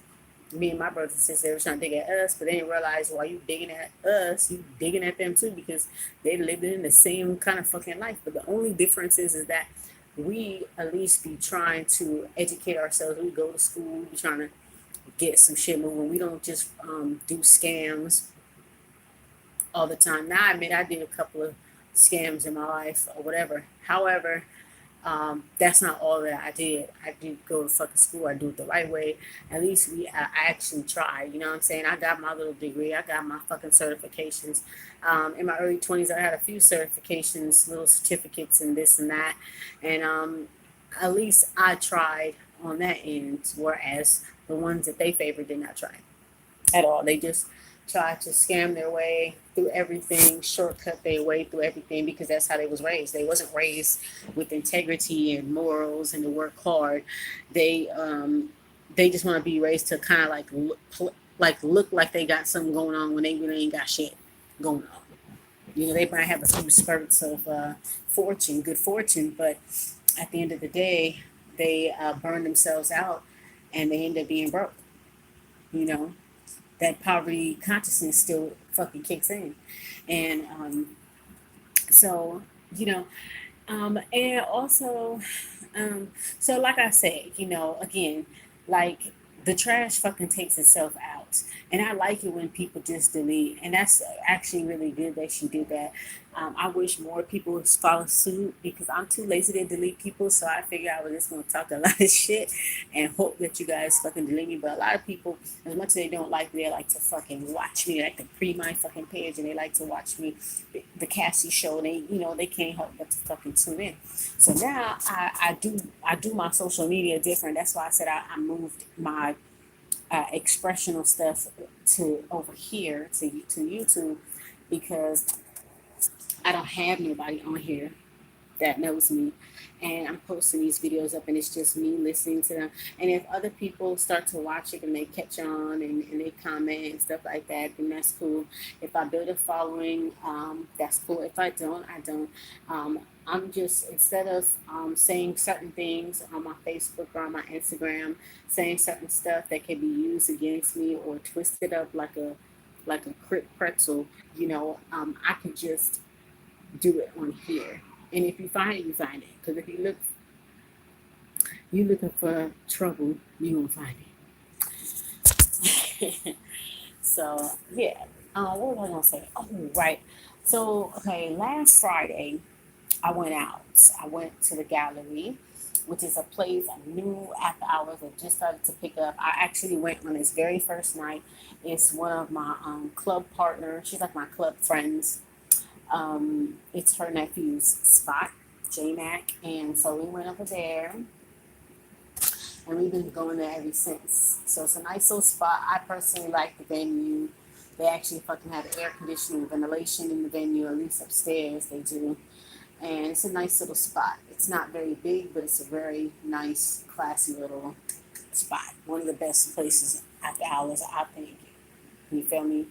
S1: me and my brothers and sisters, they were trying to dig at us, but they didn't realize while you digging at us, you digging at them too, because they lived in the same kind of fucking life. But the only difference is that we at least be trying to educate ourselves. We go to school, we be trying to get some shit moving. We don't just do scams all the time. Now, I admit I did a couple of scams in my life or whatever. However, that's not all that I did. I did go to fucking school. I do it the right way. At least I actually tried. You know what I'm saying? I got my little degree. I got my fucking certifications. In my early 20s, I had a few certifications, little certificates, and this and that. And at least I tried on that end, whereas the ones that they favored did not try at all. They just tried to scam their way through everything, shortcut their way through everything, because that's how they was raised. They wasn't raised with integrity and morals and to work hard. They just want to be raised to kind of look like they got something going on when they really ain't got shit going on. You know, they might have a few spurts of fortune, good fortune, but at the end of the day, they burn themselves out and they end up being broke. You know, that poverty consciousness still fucking kicks in. And so, you know, and also, so like I said, you know, again, like the trash fucking takes itself out. And I like it when people just delete. And that's actually really good that she did that. I wish more people would follow suit, because I'm too lazy to delete people. So I figure I was just going to talk a lot of shit and hope that you guys fucking delete me. But a lot of people, as much as they don't like me, they like to fucking watch me. They like to pre my fucking page, and they like to watch me, the Cassie show. And they, you know, they can't help but to fucking tune in. So now I do my social media different. That's why I said I moved my expressional stuff to over here to YouTube, because I don't have nobody on here that knows me, and I'm posting these videos up and it's just me listening to them. And if other people start to watch it and they catch on and they comment and stuff like that, then that's cool. If I build a following, that's cool. If I don't, I don't. I'm just, instead of saying certain things on my Facebook or on my Instagram, saying certain stuff that can be used against me or twisted up like a crypt pretzel, I can just do it on here. And if you find it, you find it. Because if you looking for trouble, you gonna find it. So yeah. What was I gonna say? Oh, right. So okay, last Friday I went out. I went to the gallery, which is a place I knew after hours that just started to pick up. I actually went on its very first night. It's one of my club partners. She's like my club friends. It's her nephew's spot, J Mac, and so we went over there, and we've been going there ever since. So it's a nice little spot. I personally like the venue. They actually fucking have air conditioning, ventilation in the venue, at least upstairs they do. And it's a nice little spot. It's not very big, but it's a very nice, classy little spot. One of the best places after hours, I think. You feel me?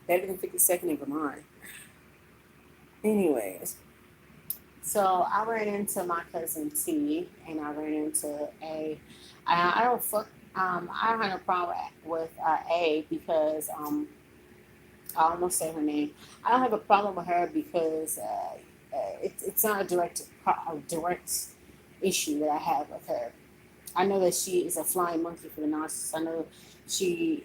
S1: Better than 52nd in Vermont. Anyways, so I ran into my cousin T, and I ran into A. I don't fuck. I don't have a problem with A because I almost say her name. I don't have a problem with her because it's not a direct issue that I have with her. I know that she is a flying monkey for the narcissist. I know she,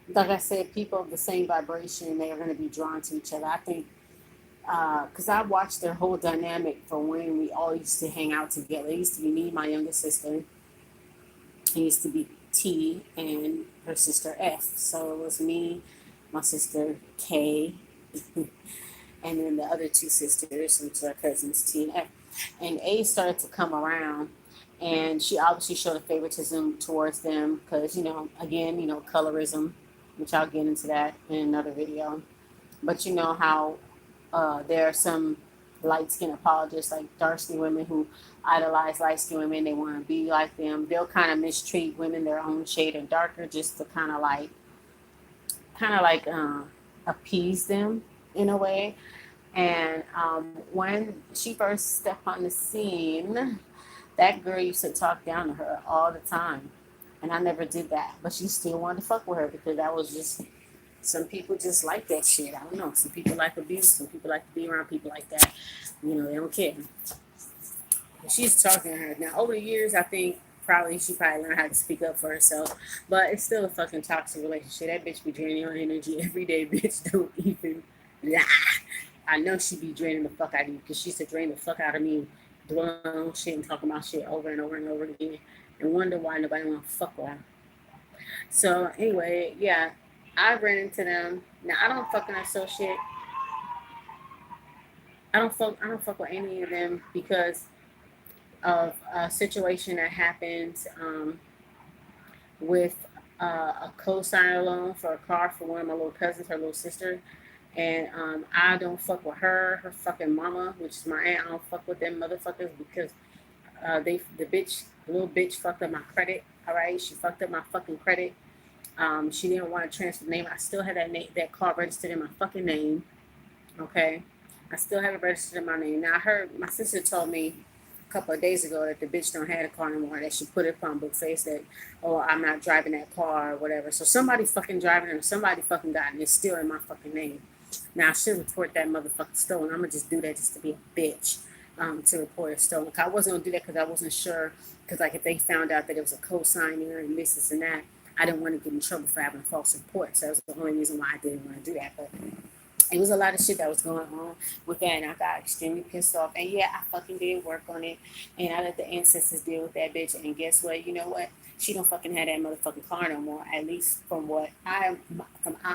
S1: like I said, people of the same vibration, they are going to be drawn to each other. I think, because I watched their whole dynamic for when we all used to hang out together. It used to be me, my younger sister. It used to be T and her sister F. So it was me, my sister K, and then the other two sisters, which are cousins T and F. And A started to come around, and she obviously showed a favoritism towards them because, again, colorism, which I'll get into that in another video. But you know how there are some light-skinned apologists, like dark-skinned women who idolize light-skinned women. They want to be like them. They'll kind of mistreat women their own shade or darker just to kind of like appease them in a way. And when she first stepped on the scene, that girl used to talk down to her all the time. And I never did that. But she still wanted to fuck with her because that was just, some people just like that shit. I don't know. Some people like abuse. Some people like to be around people like that. They don't care. But she's talking to her. Now, over the years, I think she probably learned how to speak up for herself. But it's still a fucking toxic relationship. That bitch be draining your energy every day, bitch. Don't even lie. I know she be draining the fuck out of you because she used to drain the fuck out of me, dwelling on shit and talking about shit over and over and over again and wonder why nobody want to fuck with her. So anyway, yeah, I ran into them. Now I don't fucking associate. I don't fuck with any of them because of a situation that happened with a co-signer loan for a car for one of my little cousins, her little sister. And I don't fuck with her fucking mama, which is my aunt. I don't fuck with them motherfuckers because the little bitch fucked up my credit. All right, she fucked up my fucking credit. She didn't want to transfer the name. I still had that car registered in my fucking name. Okay, I still have it registered in my name. Now I heard my sister told me a couple of days ago that the bitch don't have a car anymore. That she put it on book face that, oh, I'm not driving that car or whatever. So somebody fucking driving it or somebody fucking got it and it's still in my fucking name. Now I should report that motherfucker stolen. I'm gonna just do that just to be a bitch, to report it stolen. I wasn't gonna do that because I wasn't sure. Because like if they found out that it was a co-signer and this and that, I didn't want to get in trouble for having a false report. So that was the only reason why I didn't want to do that. But it was a lot of shit that was going on with that, and I got extremely pissed off. And yeah, I fucking did work on it, and I let the ancestors deal with that bitch. And guess what? You know what? She don't fucking have that motherfucking car no more. At least from what I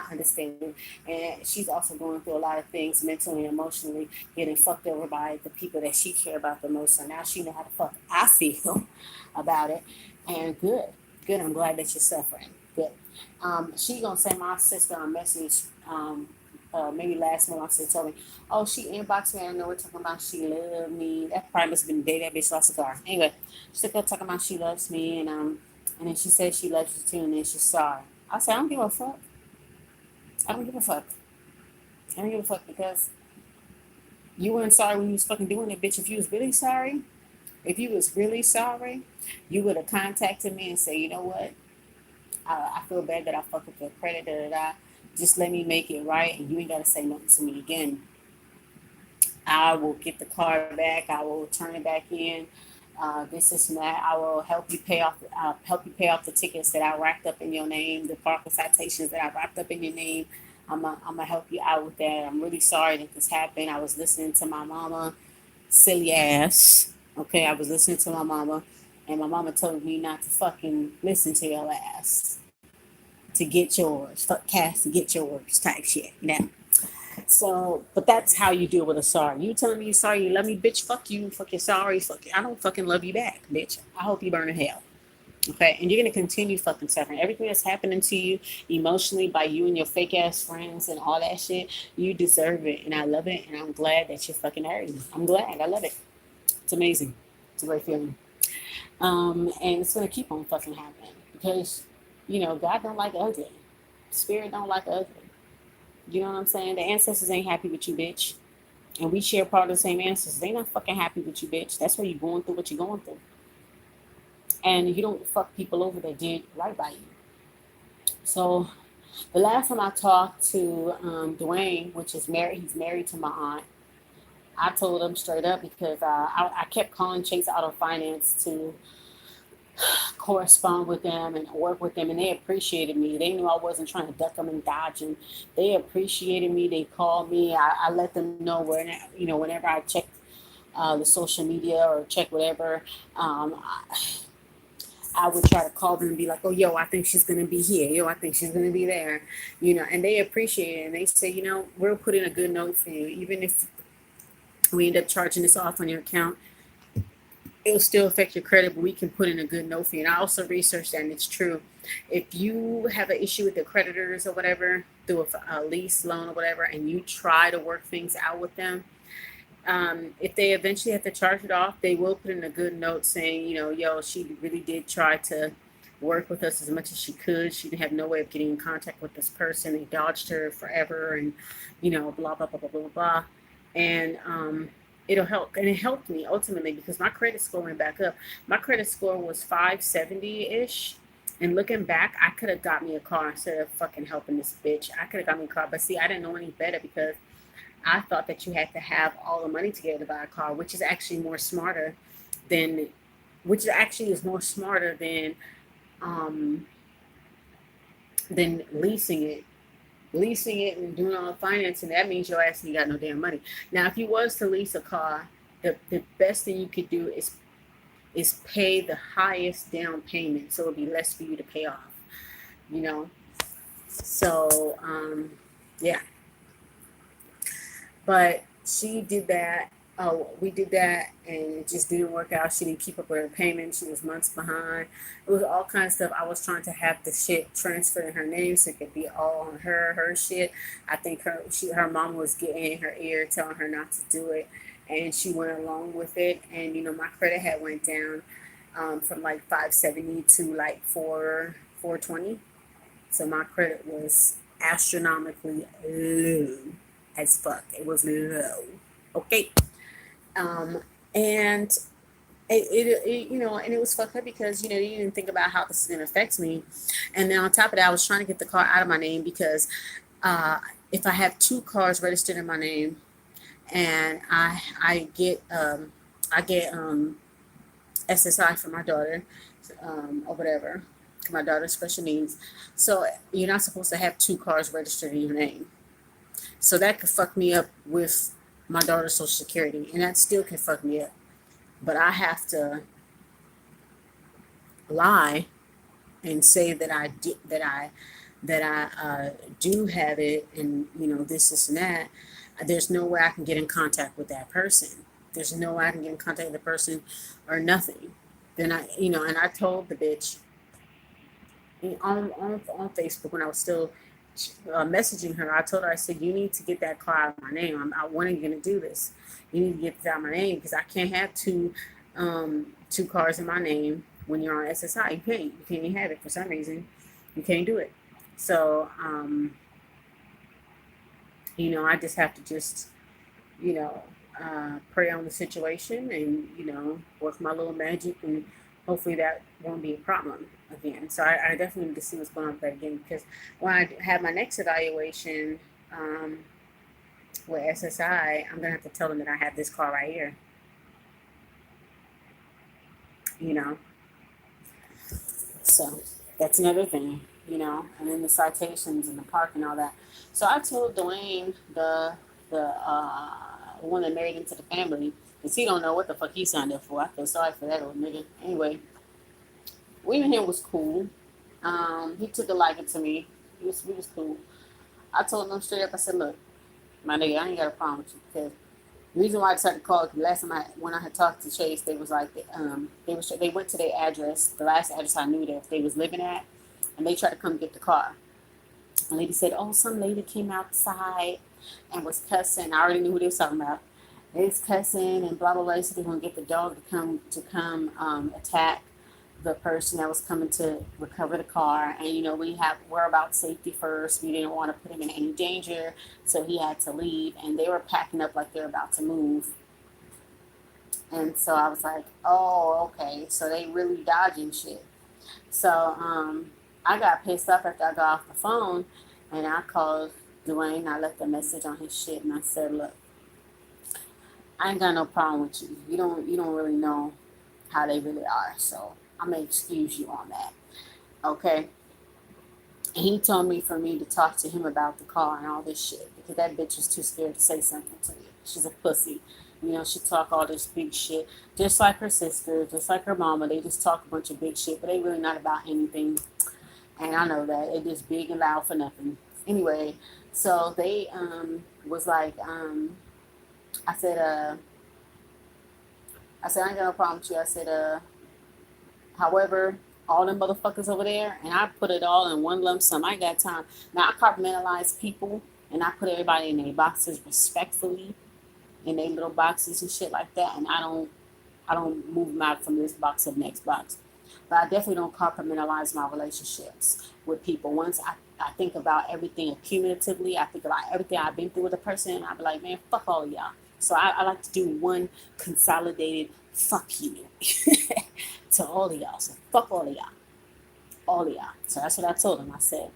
S1: understand. And she's also going through a lot of things mentally and emotionally, getting fucked over by the people that she care about the most. So now she know how the fuck I feel about it, and good. Good. I'm glad that you're suffering. Good. She gonna send my sister a message. Maybe last month, my sister told me, "Oh, she inboxed me. I know we're talking about she loved me. That probably must have been the day that bitch lost a car." Anyway, she kept talking about she loves me, and then she said she loves you too, and then she's sorry. I said, I don't give a fuck. I don't give a fuck. I don't give a fuck because you weren't sorry when you was fucking doing it, bitch. If you was really sorry, if you was really sorry, you would have contacted me and said, you know what? I feel bad that I fucked up your credit, da da da. Just let me make it right, and you ain't gotta say nothing to me again. I will get the car back. I will turn it back in. This and that. I will help you pay off. Help you pay off the tickets that I racked up in your name, the parking citations that I racked up in your name. I'm gonna help you out with that. I'm really sorry that this happened. I was listening to my mama, silly ass. Okay, I was listening to my mama, and my mama told me not to fucking listen to your ass to get yours. Fuck Cass to get yours type shit. Now, so, but that's how you deal with a sorry. You telling me you sorry, you love me, bitch? Fuck you. Fuck you sorry. Fuck you. I don't fucking love you back, bitch. I hope you burn in hell. Okay, and you're gonna continue fucking suffering. Everything that's happening to you emotionally by you and your fake ass friends and all that shit, you deserve it, and I love it, and I'm glad that you're fucking hurting. I'm glad. I love it. It's amazing. It's a great feeling. And it's gonna keep on fucking happening because, God don't like ugly. Spirit don't like ugly. You know what I'm saying? The ancestors ain't happy with you, bitch. And we share part of the same ancestors. They not fucking happy with you, bitch. That's why you're going through what you're going through. And you don't fuck people over that did right by you. So the last time I talked to Dwayne, which is married, he's married to my aunt. I told him straight up because I kept calling Chase Auto Finance to correspond with them and work with them, and they appreciated me. They knew I wasn't trying to duck them and dodge, and they appreciated me. They called me. I let them know whenever I check the social media or check whatever. I would try to call them and be like, "Oh, yo, I think she's gonna be here. Yo, I think she's gonna be there." And they appreciate it, and they say, we'll put in a good note for you, even if we end up charging this off on your account. It'll still affect your credit, but we can put in a good note for you. And I also researched that, and it's true. If you have an issue with the creditors or whatever, through a lease loan or whatever, and you try to work things out with them, if they eventually have to charge it off, they will put in a good note saying, yo, she really did try to work with us as much as she could. She didn't have no way of getting in contact with this person. They dodged her forever, and blah blah blah blah blah blah. And it'll help, and it helped me ultimately because my credit score went back up. My credit score was 570-ish, and looking back, I could have got me a car instead of fucking helping this bitch. I could have got me a car, but see, I didn't know any better because I thought that you had to have all the money together to buy a car, which is actually more smarter than, which actually is more smarter than leasing it and doing all the financing. That means your ass ain't got no damn money. Now, if you was to lease a car, the best thing you could do is pay the highest down payment, so it'll be less for you to pay off. So yeah. But she did that. We did that, and it just didn't work out. She didn't keep up with her payment. She was months behind. It was all kinds of stuff. I was trying to have the shit transferred in her name so it could be all on her shit. I think her mom was getting in her ear, telling her not to do it, and she went along with it. And my credit had went down from like 570 to like 420. So my credit was astronomically low as fuck. It was low. Okay. And and it was fucked up because, you didn't think about how this is going to affect me. And then on top of that, I was trying to get the car out of my name because if I have two cars registered in my name and I get SSI for my daughter or whatever, my daughter's special needs. So you're not supposed to have two cars registered in your name. So that could fuck me up with my daughter's social security, and that still can fuck me up. But I have to lie and say that I do have it, and this and that. There's no way I can get in contact with that person. There's no way I can get in contact with the person or nothing. Then and I told the bitch, on Facebook when I was still messaging her. I told her, I said, you need to get that car out of my name. When are you going to do this? You need to get this out of my name because I can't have two cars in my name when you're on SSI. You can't. You can't even have it for some reason. You can't do it. So, I just have to you know, pray on the situation and, work my little magic, and hopefully that won't be a problem again. So I definitely need to see what's going on with that again, because when I have my next evaluation with SSI, I'm going to have to tell them that I have this car right here, you know. So that's another thing, and then the citations and the park and all that. So I told Dwayne, the one that married into the family, because he don't know what the fuck he signed up for. I feel sorry for that old nigga. Anyway, we and him was cool. He took a liking to me. We was cool. I told him straight up. I said, "Look, my nigga, I ain't got a problem with you, because the reason why I decided to call, because last time when I had talked to Chase, they was like, they went to their address, the last address I knew that they was living at, and they tried to come get the car. And lady said, oh, some lady came outside and was cussing. I already knew who they was talking about. They was cussing and blah blah blah. So they were gonna get the dog to come attack the person that was coming to recover the car. And we're about safety first. We didn't want to put him in any danger, so he had to leave. And they were packing up like they're about to move. And so I was like, oh, okay. So they really dodging shit. So I got pissed off after I got off the phone, and I called Dwayne. I left a message on his shit, and I said, look, I ain't got no problem with you. You don't really know how they really are, so I'm gonna excuse you on that. Okay. And he told me for me to talk to him about the car and all this shit, because that bitch was too scared to say something to me. She's a pussy. She talk all this big shit, just like her sister, just like her mama. They just talk a bunch of big shit, but they really not about anything. And I know that. They just big and loud for nothing. Anyway, so they was like, I said, I ain't got no problem with you. I said, however, all them motherfuckers over there, and I put it all in one lump sum. I ain't got time. Now I compartmentalize people, and I put everybody in their boxes respectfully, in their little boxes and shit like that. And I don't move them out from this box to the next box. But I definitely don't compartmentalize my relationships with people. Once I think about everything accumulatively, I think about everything I've been through with a person, and I be like, man, fuck all of y'all. So I like to do one consolidated fuck you to all of y'all. So fuck all of y'all. All of y'all. So that's what I told them. I said,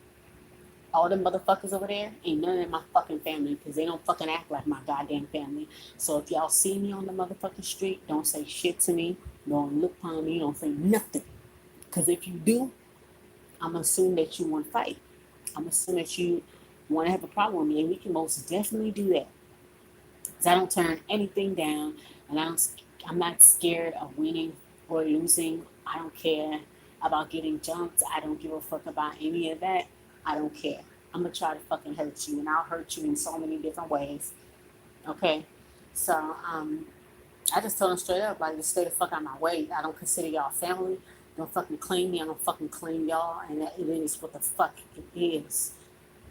S1: all them motherfuckers over there ain't none of my fucking family, because they don't fucking act like my goddamn family. So if y'all see me on the motherfucking street, don't say shit to me. Don't look upon me. Don't say nothing. Because if you do, I'm going to assume that you want to fight. I'm going to assume that you want to have a problem with me. And we can most definitely do that. Because I don't turn anything down. And I'm not scared of winning or losing. I don't care about getting jumped. I don't give a fuck about any of that. I don't care. I'm going to try to fucking hurt you. And I'll hurt you in so many different ways. Okay? So, I just told him straight up, like, just stay the fuck out of my way. I don't consider y'all family. Don't fucking claim me. I don't fucking claim y'all. And that it is what the fuck it is.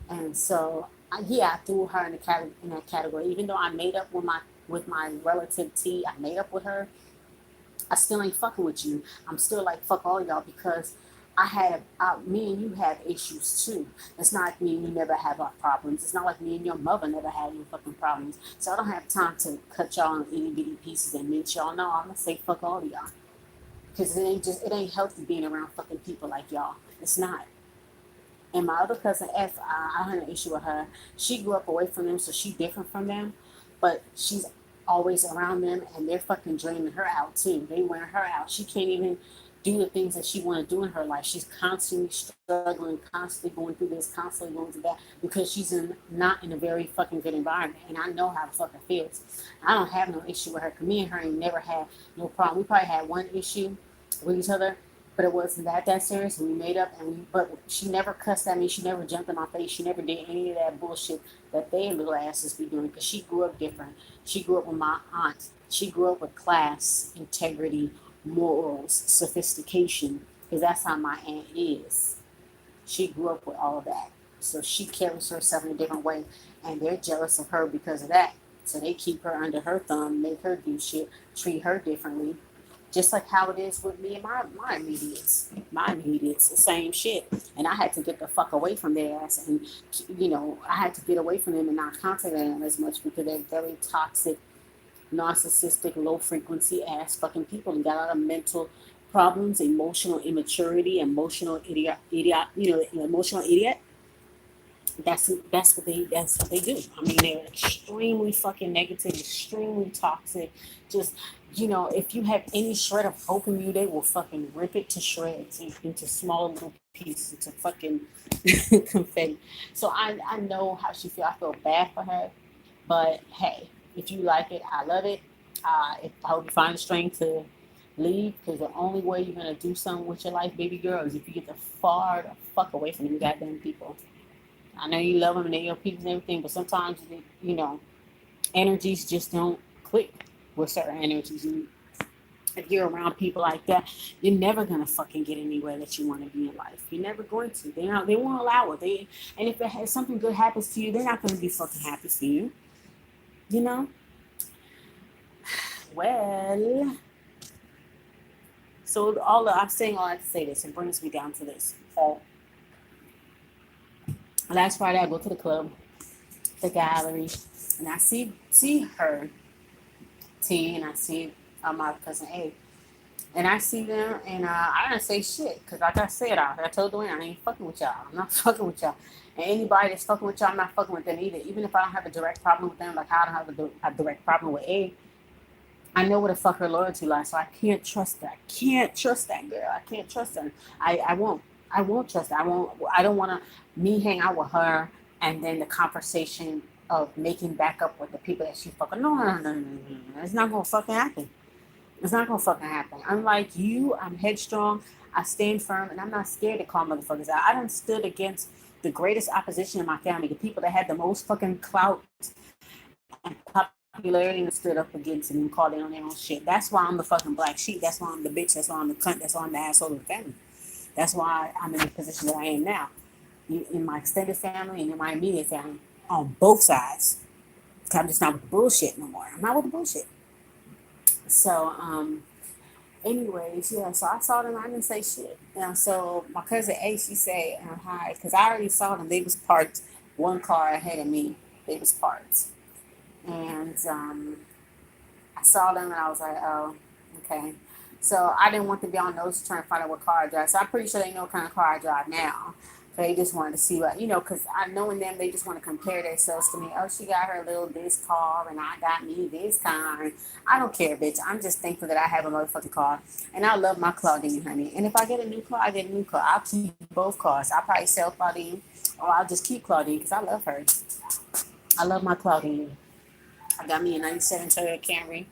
S1: And so, I threw her in that category. Even though I made up with my relative T, I made up with her. I still ain't fucking with you. I'm still like, fuck all y'all, because me and you have issues too. It's not like me and you never have our problems. It's not like me and your mother never had any fucking problems. So I don't have time to cut y'all in itty bitty pieces and mince y'all. No, I'm gonna say fuck all of y'all. Because it ain't healthy being around fucking people like y'all. It's not. And my other cousin F, I had an issue with her. She grew up away from them, so she's different from them. But she's always around them, and they're fucking draining her out too. They wear her out. She can't even do the things that she want to do in her life. She's constantly struggling, constantly going through this, constantly going through that, because she's not in a very fucking good environment. And I know how the fuck it feels. I don't have no issue with her, because me and her ain't never had no problem. We probably had one issue with each other, but it wasn't that serious. And we made up, but she never cussed at me. She never jumped in my face. She never did any of that bullshit that they little asses be doing, because she grew up different. She grew up with my aunt. She grew up with class, integrity, morals, sophistication, because that's how my aunt is. She grew up with all of that. So she carries herself in a different way. And they're jealous of her because of that. So they keep her under her thumb, make her do shit, treat her differently. Just like how it is with me and my immediates. My immediates, the same shit. And I had to get the fuck away from their ass. And, I had to get away from them and not contact them as much because they're very toxic, narcissistic, low frequency ass fucking people and got a lot of mental problems, emotional immaturity, emotional idiot. That's what they do. I mean, they're extremely fucking negative, extremely toxic. Just if you have any shred of hope in you, they will fucking rip it to shreds into small little pieces, into fucking confetti. So I know how she feels. I feel bad for her, but hey, if you like it, I love it. I hope you find the strength to leave, because the only way you're gonna do something with your life, baby girl, is if you get the fuck away from them goddamn people. I know you love them and they're your people and everything, but sometimes energies just don't click with certain energies. And if you're around people like that, you're never gonna fucking get anywhere that you want to be in life. You're never going to. They won't allow it. And if something good happens to you, they're not gonna be fucking happy for you. You know. Well, so I'm saying all that to say this. It brings me down to this. Last Friday, I go to the club, the gallery, and I see her, T, and I see my cousin A. And I see them, and I didn't say shit, because like I said, I told Dwayne, I ain't fucking with y'all. I'm not fucking with y'all. And anybody that's fucking with y'all, I'm not fucking with them either. Even if I don't have a direct problem with them, like I don't have a direct problem with A, I know where the fuck her loyalty lies, so I can't trust that. I can't trust that girl. I can't trust her. I won't. I won't trust her. I don't want to me hang out with her and then the conversation of making back up with the people that she fucking. No. It's not gonna fucking happen. It's not gonna fucking happen. Unlike you, I'm headstrong. I stand firm, and I'm not scared to call motherfuckers out. I done stood against the greatest opposition in my family, the people that had the most fucking clout and popularity, and stood up against it and called it on their own shit. That's why I'm the fucking black sheep. That's why I'm the bitch. That's why I'm the cunt. That's why I'm the asshole of the family. That's why I'm in the position that I am now. In my extended family and in my immediate family, on both sides. I'm just not with the bullshit no more. I'm not with the bullshit. So, anyways, yeah, so I saw them. I didn't say shit. So my cousin A, she said hi, because I already saw them. They was parked one car ahead of me. They was parked. And I saw them and I was like, oh, okay. So I didn't want to be on those trying to find out what car I drive. So I'm pretty sure they know what kind of car I drive now. So they just wanted to see what, because I knowing them, they just want to compare themselves to me. Oh, she got her little this car and I got me this car. And I don't care, bitch. I'm just thankful that I have a motherfucking car. And I love my Claudine, honey. And if I get a new car, I get a new car. I'll keep both cars. I'll probably sell Claudine or I'll just keep Claudine because I love her. I love my Claudine. I got me a 97 Toyota Camry,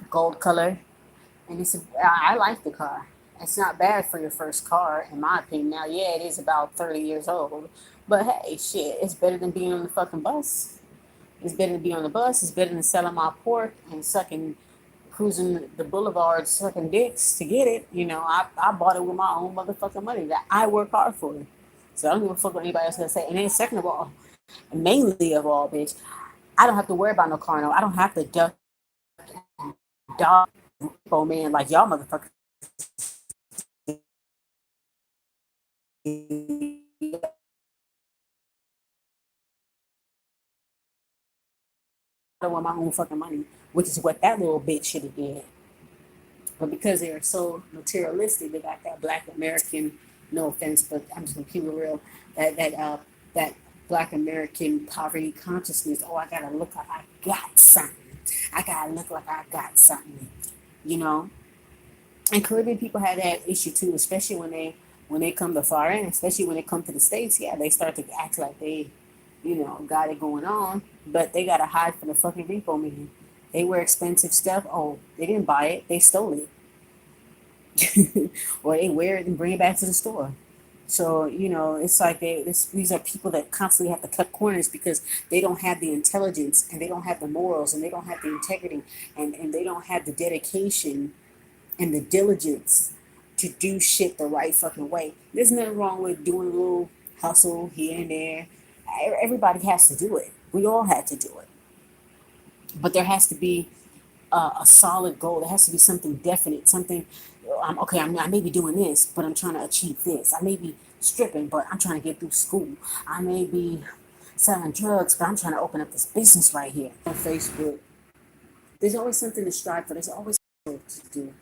S1: gold color. And I like the car. It's not bad for your first car, in my opinion. Now, yeah, it is about 30 years old. But hey, shit, it's better than being on the fucking bus. It's better than being on the bus. It's better than selling my pork and cruising the boulevard, sucking dicks to get it. I bought it with my own motherfucking money that I work hard for. So I don't give a fuck what anybody else has to say. And then second of all, and mainly of all, bitch, I don't have to worry about no car. No, I don't have to duck and dodge. Oh man, like y'all motherfuckers. I want my own fucking money, which is what that little bitch should have did. But because they are so materialistic, they got that Black American. No offense, but I'm just gonna keep it real. That Black American poverty consciousness. Oh, I gotta look like I got something. I gotta look like I got something. You know. And Caribbean people have that issue too, especially when they come to foreign, especially when they come to the States. Yeah, they start to act like they, got it going on, but they gotta hide from the fucking repo man. They wear expensive stuff. Oh, they didn't buy it; they stole it, or they wear it and bring it back to the store. So it's like these are people that constantly have to cut corners because they don't have the intelligence and they don't have the morals and they don't have the integrity and they don't have the dedication and the diligence to do shit the right fucking way. There's nothing wrong with doing a little hustle here and there. Everybody has to do it. We all had to do it. But there has to be a solid goal. There has to be something definite, something. Okay, I may be doing this, but I'm trying to achieve this. I may be stripping, but I'm trying to get through school. I may be selling drugs, but I'm trying to open up this business right here on Facebook. There's always something to strive for. There's always something to do.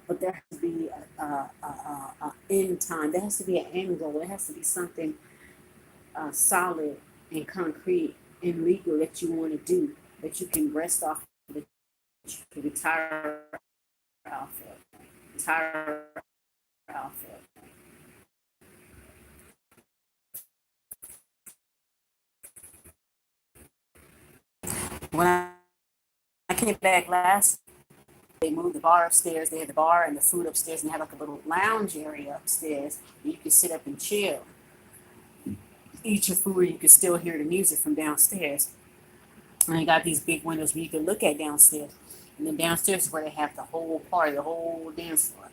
S1: But there has to be a end time. There has to be an end goal. There has to be something solid and concrete and legal that you want to do, that you can rest off, that you can retire off of. Retire off of. When I came back last, they moved the bar upstairs. They had the bar and the food upstairs, and they had like a little lounge area upstairs where you could sit up and chill, eat your food, and you could still hear the music from downstairs. And they got these big windows where you can look at downstairs. And then downstairs is where they have the whole party, the whole dance floor.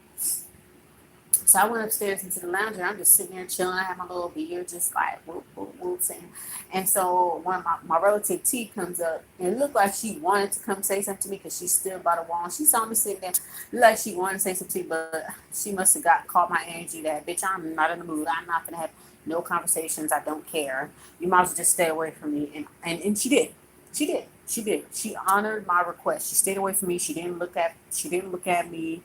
S1: So I went upstairs into the lounge and I'm just sitting there chilling. I had my little beer, just like whoop, whoop, whoop, saying. And so one of my relative T comes up and it looked like she wanted to come say something to me because she's still by the wall. And she saw me sitting there, looked like she wanted to say something to me, but she must have caught my energy that, bitch, I'm not in the mood. I'm not going to have no conversations. I don't care. You might as well just stay away from me. And she did. She did. She did. She honored my request. She stayed away from me. She didn't look at me.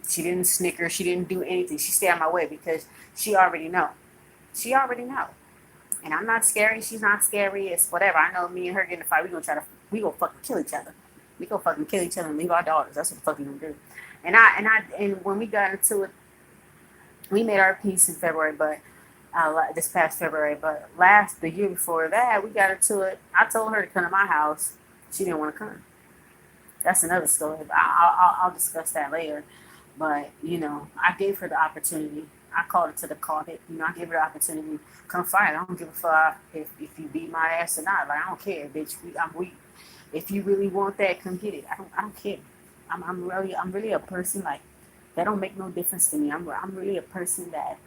S1: She didn't snicker. She didn't do anything. She stayed out of my way because she already know. She already know. And I'm not scary. She's not scary. It's whatever. I know me and her getting in a fight. We gonna fucking kill each other. We gonna fucking kill each other and leave our daughters. That's what the fuck we gonna do. And when we got into it, we made our peace in February, but this past February. But the year before that, we got into it. I told her to come to my house. She didn't want to come. That's another story. I'll discuss that later. But, I gave her the opportunity. I called her to the carpet. I gave her the opportunity. Come fight. I don't give a fuck if you beat my ass or not. Like, I don't care, bitch. I'm weak. If you really want that, come get it. I don't care. I'm really a person like that. Don't make no difference to me. I'm really a person that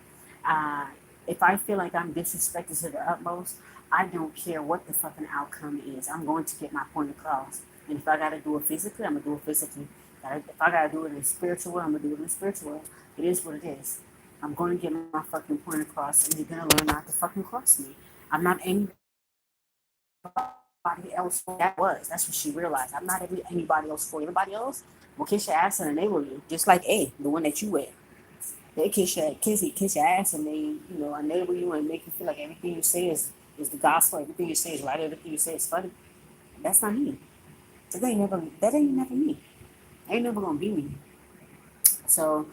S1: if I feel like I'm disrespected to the utmost, I don't care what the fucking outcome is. I'm going to get my point across. And if I gotta do it physically, I'm gonna do it physically. If I gotta do it in a spiritual way, I'm gonna do it in a spiritual way. It is what it is. I'm gonna get my fucking point across, and you're gonna learn not to fucking cross me. I'm not anybody else for that was. That's what she realized. I'm not anybody else for everybody else. Will kiss your ass and enable you, just like the one that you wear. They kiss your ass, and they enable you and make you feel like everything you say is the gospel. Everything you say is right. Everything you say is funny. That's not me. That ain't never me. Ain't never gonna be me. So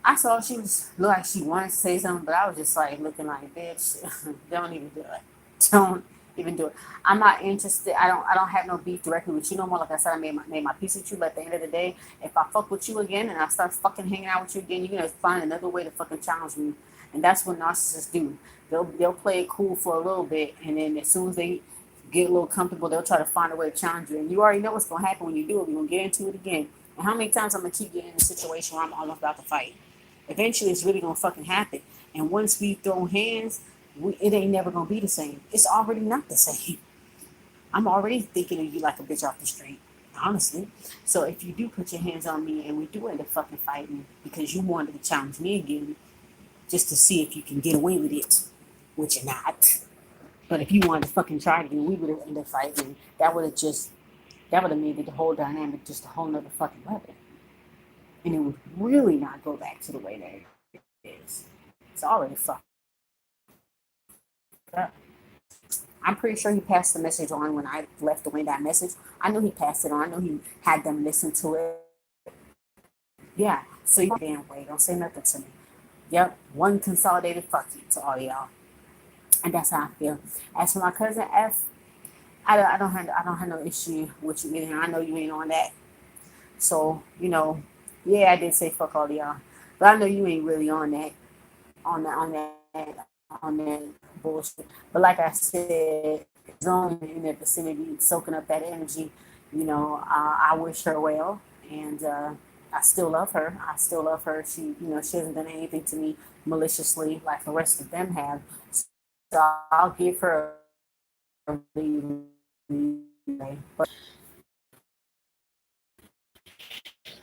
S1: I saw she looked like she wanted to say something, but I was just like looking like, bitch, don't even do it. Don't even do it. I'm not interested. I don't have no beef directly with you no more. Like I said, I made my peace with you. But at the end of the day, if I fuck with you again and I start fucking hanging out with you again, you're gonna find another way to fucking challenge me. And that's what narcissists do. They'll play it cool for a little bit, and then as soon as they get a little comfortable, they'll try to find a way to challenge you. And you already know what's gonna happen when you do it. We're gonna get into it again. And how many times I'm gonna keep getting in a situation where I'm almost about to fight? Eventually, it's really gonna fucking happen. And once we throw hands, it ain't never gonna be the same. It's already not the same. I'm already thinking of you like a bitch off the street, honestly. So if you do put your hands on me and we do end up fucking fighting because you wanted to challenge me again, just to see if you can get away with it, which you're not. But if you wanted to fucking try it again, we would have ended up fighting. That would have made the whole dynamic just a whole nother fucking level. And it would really not go back to the way that it is. It's already fucked up. I'm pretty sure he passed the message on when I left away that message. I know he passed it on. I know he had them listen to it. Yeah. So you damn way. Don't say nothing to me. Yep. One consolidated fuck you to all y'all. And that's how I feel. As for my cousin F, I don't have no issue with you either. I know you ain't on that. So, yeah, I did say fuck all y'all. But I know you ain't really on that on that bullshit. But like I said, it's only in that vicinity, soaking up that energy. I wish her well, and I still love her. I still love her. She hasn't done anything to me maliciously like the rest of them have. So I'll give her a leeway. But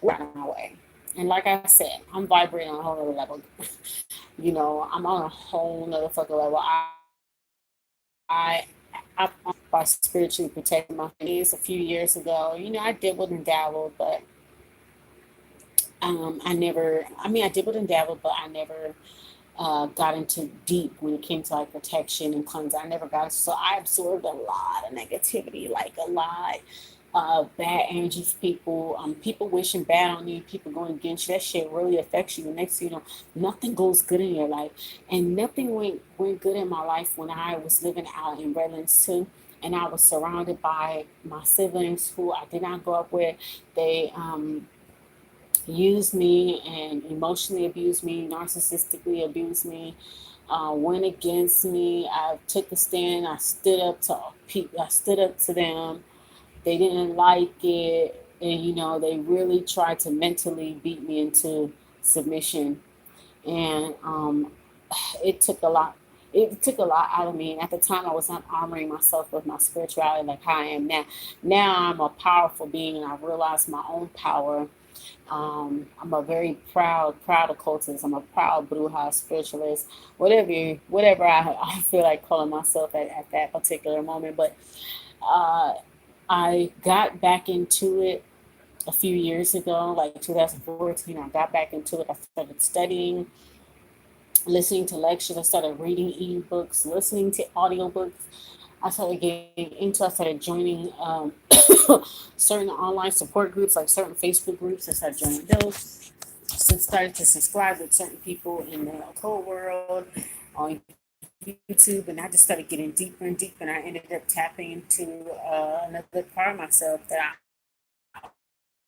S1: we're on our way. And like I said, I'm vibrating on a whole other level. I'm on a whole nother fucking level. I by spiritually protecting my knees a few years ago. I dabbled and dabbled, but I never. I mean, I dabbled and dabbled, but I never got into deep when it came to like protection and cleanse. I never got so I absorbed a lot of negativity, like a lot bad energies, people wishing bad on you, people going against you. That shit really affects you. And next thing you know, nothing goes good in your life. And nothing went good in my life when I was living out in Redlands too. And I was surrounded by my siblings who I did not grow up with. They used me and emotionally abused me, narcissistically abused me, went against me. I took a stand. I stood up to people. I stood up to them. They didn't like it, and they really tried to mentally beat me into submission. And it took a lot. It took a lot out of me. And at the time, I was not honoring myself with my spirituality like how I am now. Now I'm a powerful being, and I realize my own power. I'm a very proud occultist. I'm a proud Bruja spiritualist, whatever I feel like calling myself at that particular moment. But uh, I got back into it a few years ago, like 2014. I got back into it. I started studying, listening to lectures. I started reading ebooks, listening to audiobooks. I started joining certain online support groups, like certain Facebook groups. I started joining those. So started to subscribe with certain people in the occult world on YouTube, and I just started getting deeper and deeper. And I ended up tapping into another part of myself that I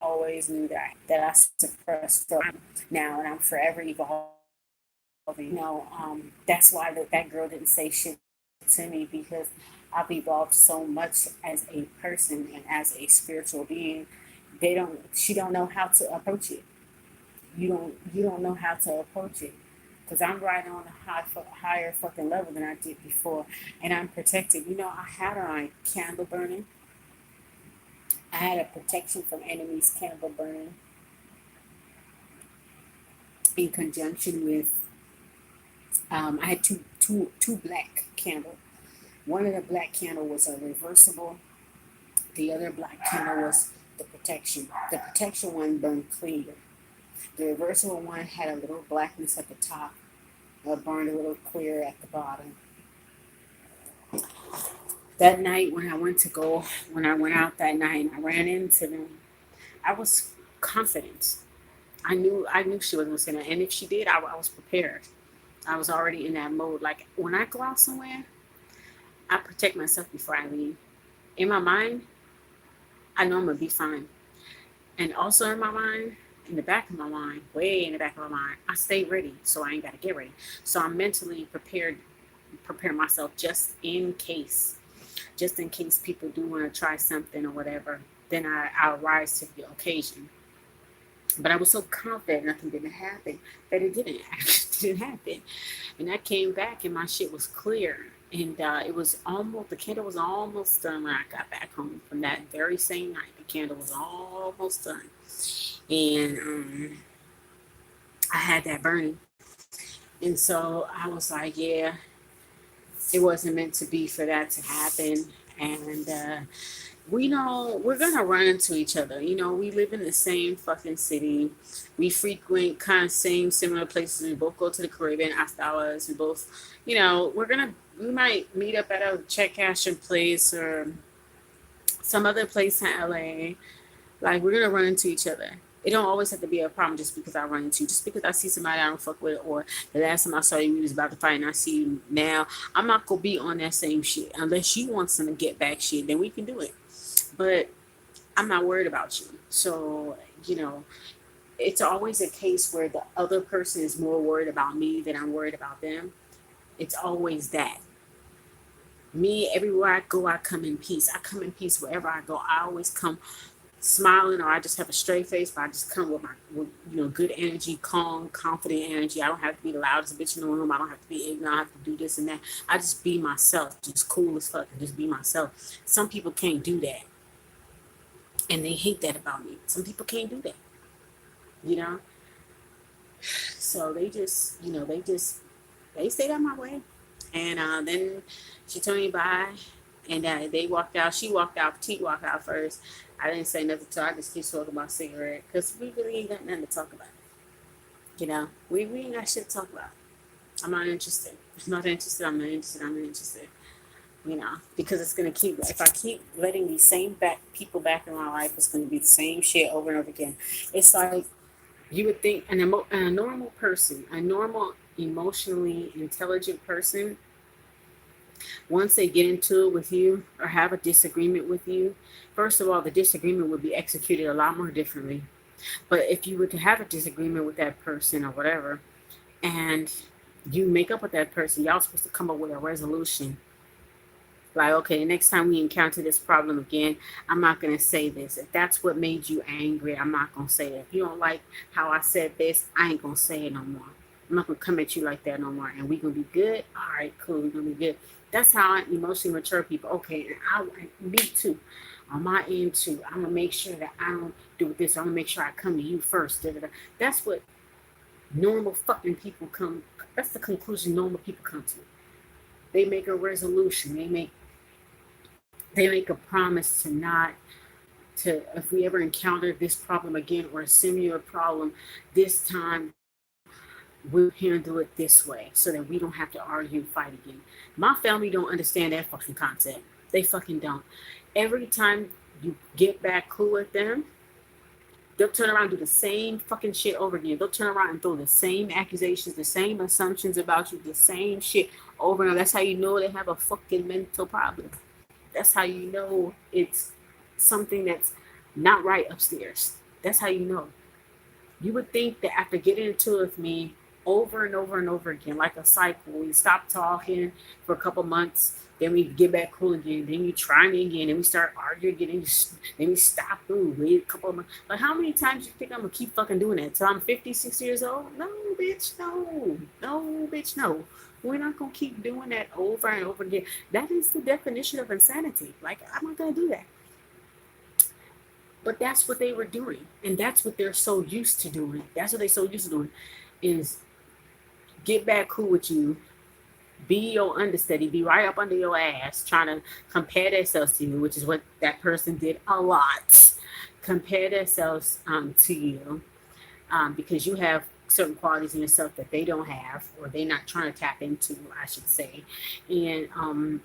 S1: always knew that I suppressed from now, and I'm forever evolving. That's why that girl didn't say shit to me, because I've evolved so much as a person and as a spiritual being. She don't know how to approach it. You don't know how to approach it, because I'm right on a higher fucking level than I did before, and I'm protected. I had a candle burning. I had a protection from enemies candle burning in conjunction with I had two black candles. One of the black candle was a reversible. The other black candle was the protection. The protection one burned clear. The reversible one had a little blackness at the top, burned a little clear at the bottom. That night when I went out that night and I ran into them, I was confident. I knew she wasn't gonna say that, and if she did, I was prepared. I was already in that mode. Like when I go out somewhere, I protect myself before I leave. In my mind, I know I'm gonna be fine. And also in my mind, in the back of my mind, way in the back of my mind, I stay ready, so I ain't gotta get ready. So I'm mentally prepared, prepare myself just in case people do want to try something or whatever. Then I'll rise to the occasion. But I was so confident nothing didn't happen that it didn't actually didn't happen. And I came back and my shit was clear. And it was almost, the candle was almost done when I got back home from that very same night. The candle was almost done. And I had that burning. And so I was like, yeah, it wasn't meant to be for that to happen. And we know we're gonna run into each other. We live in the same fucking city. We frequent kind of same similar places. We both go to the Caribbean hasta hours. We both, we might meet up at a check cashing place or some other place in LA. Like we're gonna run into each other. It don't always have to be a problem just because I run into you. Just because I see somebody I don't fuck with, or the last time I saw you, we was about to fight, and I see you now. I'm not gonna be on that same shit unless you want some get back shit. Then we can do it. But I'm not worried about you. So it's always a case where the other person is more worried about me than I'm worried about them. It's always that. Me, everywhere I go, I come in peace. I come in peace wherever I go. I always come smiling, or I just have a straight face, but I just come with good energy, calm, confident energy. I don't have to be the loudest bitch in the room. I don't have to be ignorant. I don't have to do this and that. I just be myself, just cool as fuck, and just be myself. Some people can't do that, and they hate that about me. Some people can't do that, you know. So they stayed on my way, and then she told me bye, and they walked out. She walked out. Petite walked out first. I didn't say nothing to her. I just keep talking about cigarette because we really ain't got nothing to talk about. We ain't got shit to talk about. I'm not interested. I'm not interested. I'm not interested. I'm not interested. Because it's gonna keep. If I keep letting these same people back in my life, it's gonna be the same shit over and over again. It's like you would think a normal person, a normal emotionally intelligent person, once they get into it with you or have a disagreement with you, first of all, the disagreement would be executed a lot more differently. But if you were to have a disagreement with that person or whatever, and you make up with that person, y'all supposed to come up with a resolution. Like, okay, next time we encounter this problem again, I'm not going to say this. If that's what made you angry, I'm not going to say it. If you don't like how I said this, I ain't going to say it no more. I'm not going to come at you like that no more. And we going to be good? All right, cool. We're going to be good. That's how I emotionally mature people. Okay, me too. On my end too. I'm going to make sure that I don't do this. I'm going to make sure I come to you first. Da, da, da. That's what normal fucking people come. That's the conclusion normal people come to. They make a resolution. They make a promise to not to, if we ever encounter this problem again or a similar problem, this time we'll handle it this way so that we don't have to argue and fight again. My family don't understand that fucking concept. They fucking don't. Every time you get back cool with them, they'll turn around and do the same fucking shit over again. They'll turn around and throw the same accusations, the same assumptions about you, the same shit over and over. That's how you know they have a fucking mental problem. That's how you know it's something that's not right upstairs. That's how you know. You would think that after getting into it with me over and over and over again, like a cycle, we stop talking for a couple months, then we get back cool again, then you try me again, and we start arguing again, then we stop, wait a couple of months. Like, how many times do you think I'm gonna keep fucking doing that till I'm 50, 60 years old? No, bitch, no. No, bitch, no. We're not gonna keep doing that over and over again. That is the definition of insanity. Like, I'm not gonna do that. But that's what they were doing. And that's what they're so used to doing. That's what they're so used to doing is get back cool with you, be your understudy, be right up under your ass, trying to compare themselves to you, which is what that person did a lot. Compare themselves to you because you have certain qualities in yourself that they don't have, or they're not trying to tap into, I should say. And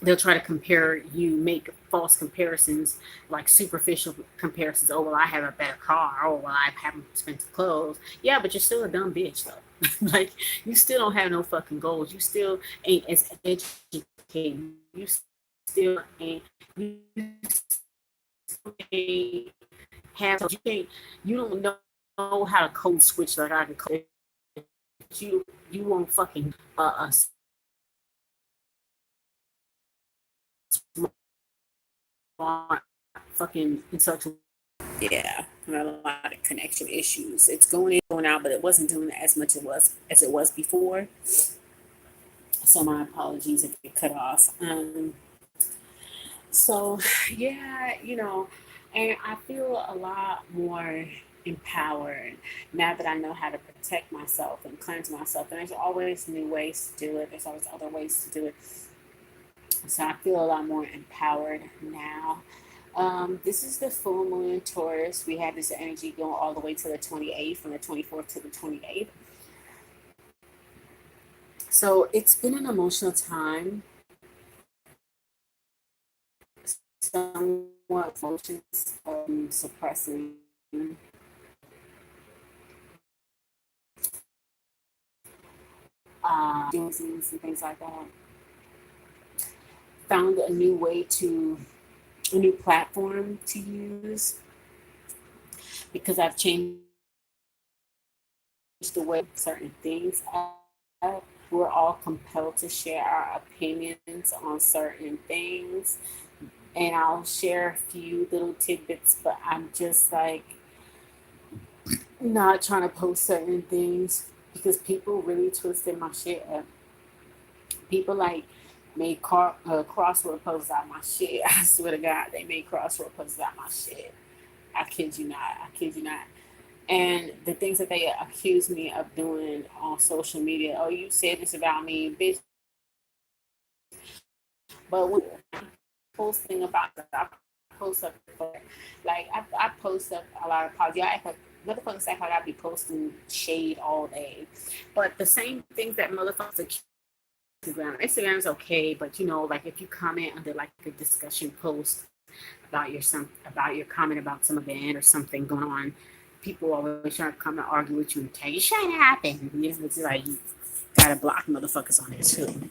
S1: they'll try to compare you, make false comparisons, like superficial comparisons. Oh, well, I have a better car. Oh, well, I have expensive clothes. Yeah, but you're still a dumb bitch, though. Like, you still don't have no fucking goals. You still ain't as educated. You still ain't. You still ain't have. You don't know how to code switch like I can code. You won't fucking fucking intellectual. Yeah, I have a lot of connection issues. It's going in, going out, but it wasn't doing as much as it was before. So my apologies if it cut off. So yeah, and I feel a lot more empowered now that I know how to protect myself and cleanse myself. And there's always new ways to do it. There's always other ways to do it. So I feel a lot more empowered now. This is the full moon in Taurus. We have this energy going all the way to the 28th, from the 24th to the 28th. So it's been an emotional time. Somewhat emotions suppressing. And things like that. Found a new a new platform to use because I've changed the way certain things are. We're all compelled to share our opinions on certain things. and I'll share a few little tidbits, but I'm just like not trying to post certain things because people really twisted my shit up. People like made crossword puzzles out my shit. I swear to God, they made crossword puzzles out my shit. I kid you not. I kid you not. And the things that they accuse me of doing on social media. Oh, you said this about me, bitch. But when posting about stuff, I post up like I post up a lot of apologies. I act like motherfuckers act like I be posting shade all day. But the same things that motherfuckers accuse Instagram is okay, but you know, like if you comment under like a discussion post about your comment about some event or something going on, people always try to come and argue with you and tell you shut up, and it's like you gotta block motherfuckers on it too.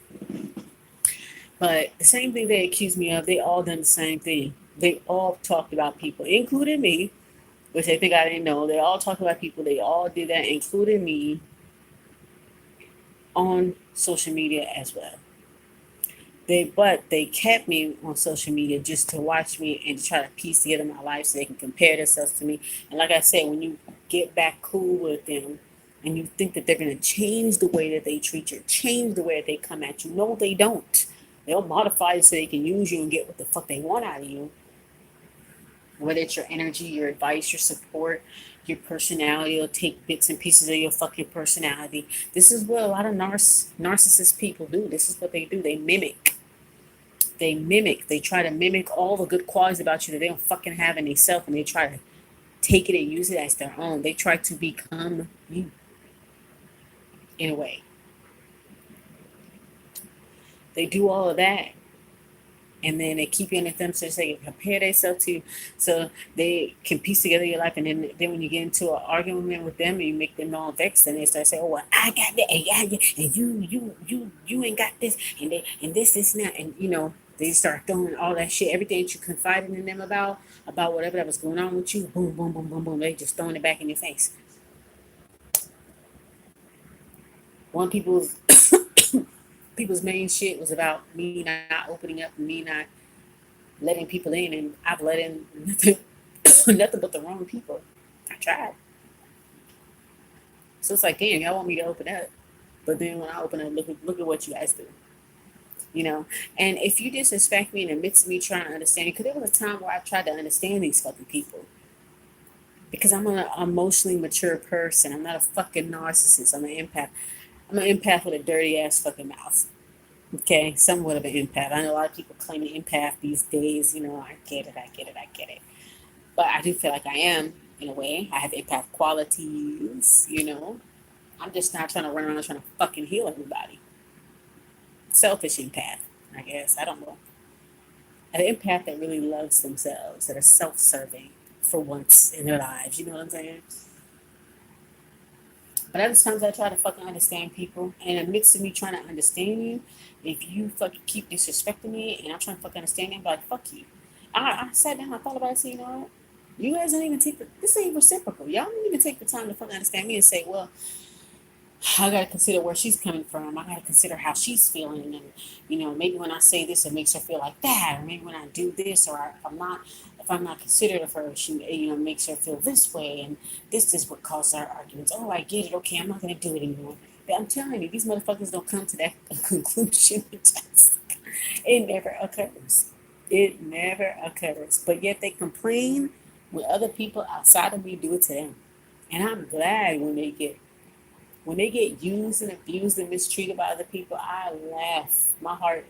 S1: But the same thing they accused me of, they all done the same thing. They all talked about people, including me, which they think I didn't know. They all talked about people. They all did that, including me, on social media as well. But they kept me on social media just to watch me and to try to piece together my life so they can compare themselves to me. And like I said, when you get back cool with them and you think that they're gonna change the way that they treat you, change the way that they come at you, no, they don't. They'll modify it so they can use you and get what the fuck they want out of you. Whether it's your energy, your advice, your support, your personality, or take bits and pieces of your fucking personality. This is what a lot of narcissist people do. This is what they do. They try to mimic all the good qualities about you that they don't fucking have in themselves, and they try to take it and use it as their own. They try to become you in a way. They do all of that, and then they keep you in the thumb so they can compare themselves to you, so they can piece together your life. And then when you get into an argument with them and you make them all vexed, and they start saying, "Oh well, I got that, and you ain't got this, and this and that," and you know. They start throwing all that shit, everything that you confided in them about whatever that was going on with you. Boom, boom, boom, boom, boom. They just throwing it back in your face. One people's main shit was about me not opening up, and me not letting people in, and I've let in nothing, nothing but the wrong people. I tried. So it's like, damn, y'all want me to open up, but then when I open up, look at what you guys do. You know, and if you disrespect me in the midst of me trying to understand, because there was a time where I tried to understand these fucking people, because I'm an emotionally mature person. I'm not a fucking narcissist. I'm an empath. I'm an empath with a dirty ass fucking mouth. Okay, somewhat of an empath. I know a lot of people claim an empath these days. You know, I get it, I get it, I get it. But I do feel like I am in a way. I have empath qualities. You know, I'm just not trying to run around trying to fucking heal everybody. Selfish empath, I guess. I don't know. An empath that really loves themselves, that are self-serving for once in their lives. You know what I'm saying? But other times I try to fucking understand people, and in the midst of me trying to understand you, if you fucking keep disrespecting me, and I'm trying to fucking understand you, I'm like, fuck you. I sat down, I thought about it, saying, you know what? You guys don't even this ain't reciprocal. Y'all don't even take the time to fucking understand me and say, well, I gotta consider where she's coming from. I gotta consider how she's feeling, and you know, maybe when I say this, it makes her feel like that, or maybe when I do this, or if I'm not considerate of her, she, you know, makes her feel this way, and this is what causes our arguments. Oh, I get it. Okay, I'm not gonna do it anymore. But I'm telling you, these motherfuckers don't come to that conclusion. It never occurs. It never occurs. But yet they complain when other people outside of me do it to them, and I'm glad when they get used and abused and mistreated by other people, I laugh. My heart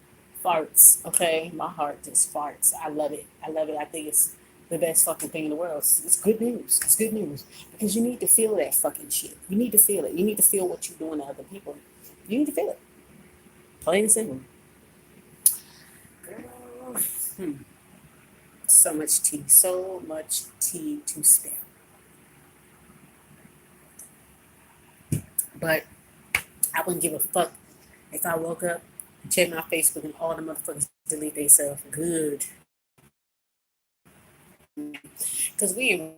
S1: farts, okay? My heart just farts. I love it. I love it. I think it's the best fucking thing in the world. It's good news. It's good news. Because you need to feel that fucking shit. You need to feel it. You need to feel what you're doing to other people. You need to feel it. Plain and simple. Girl, so much tea. So much tea to spill. But I wouldn't give a fuck if I woke up and checked my Facebook and all the motherfuckers delete themselves. Good. Because we ain't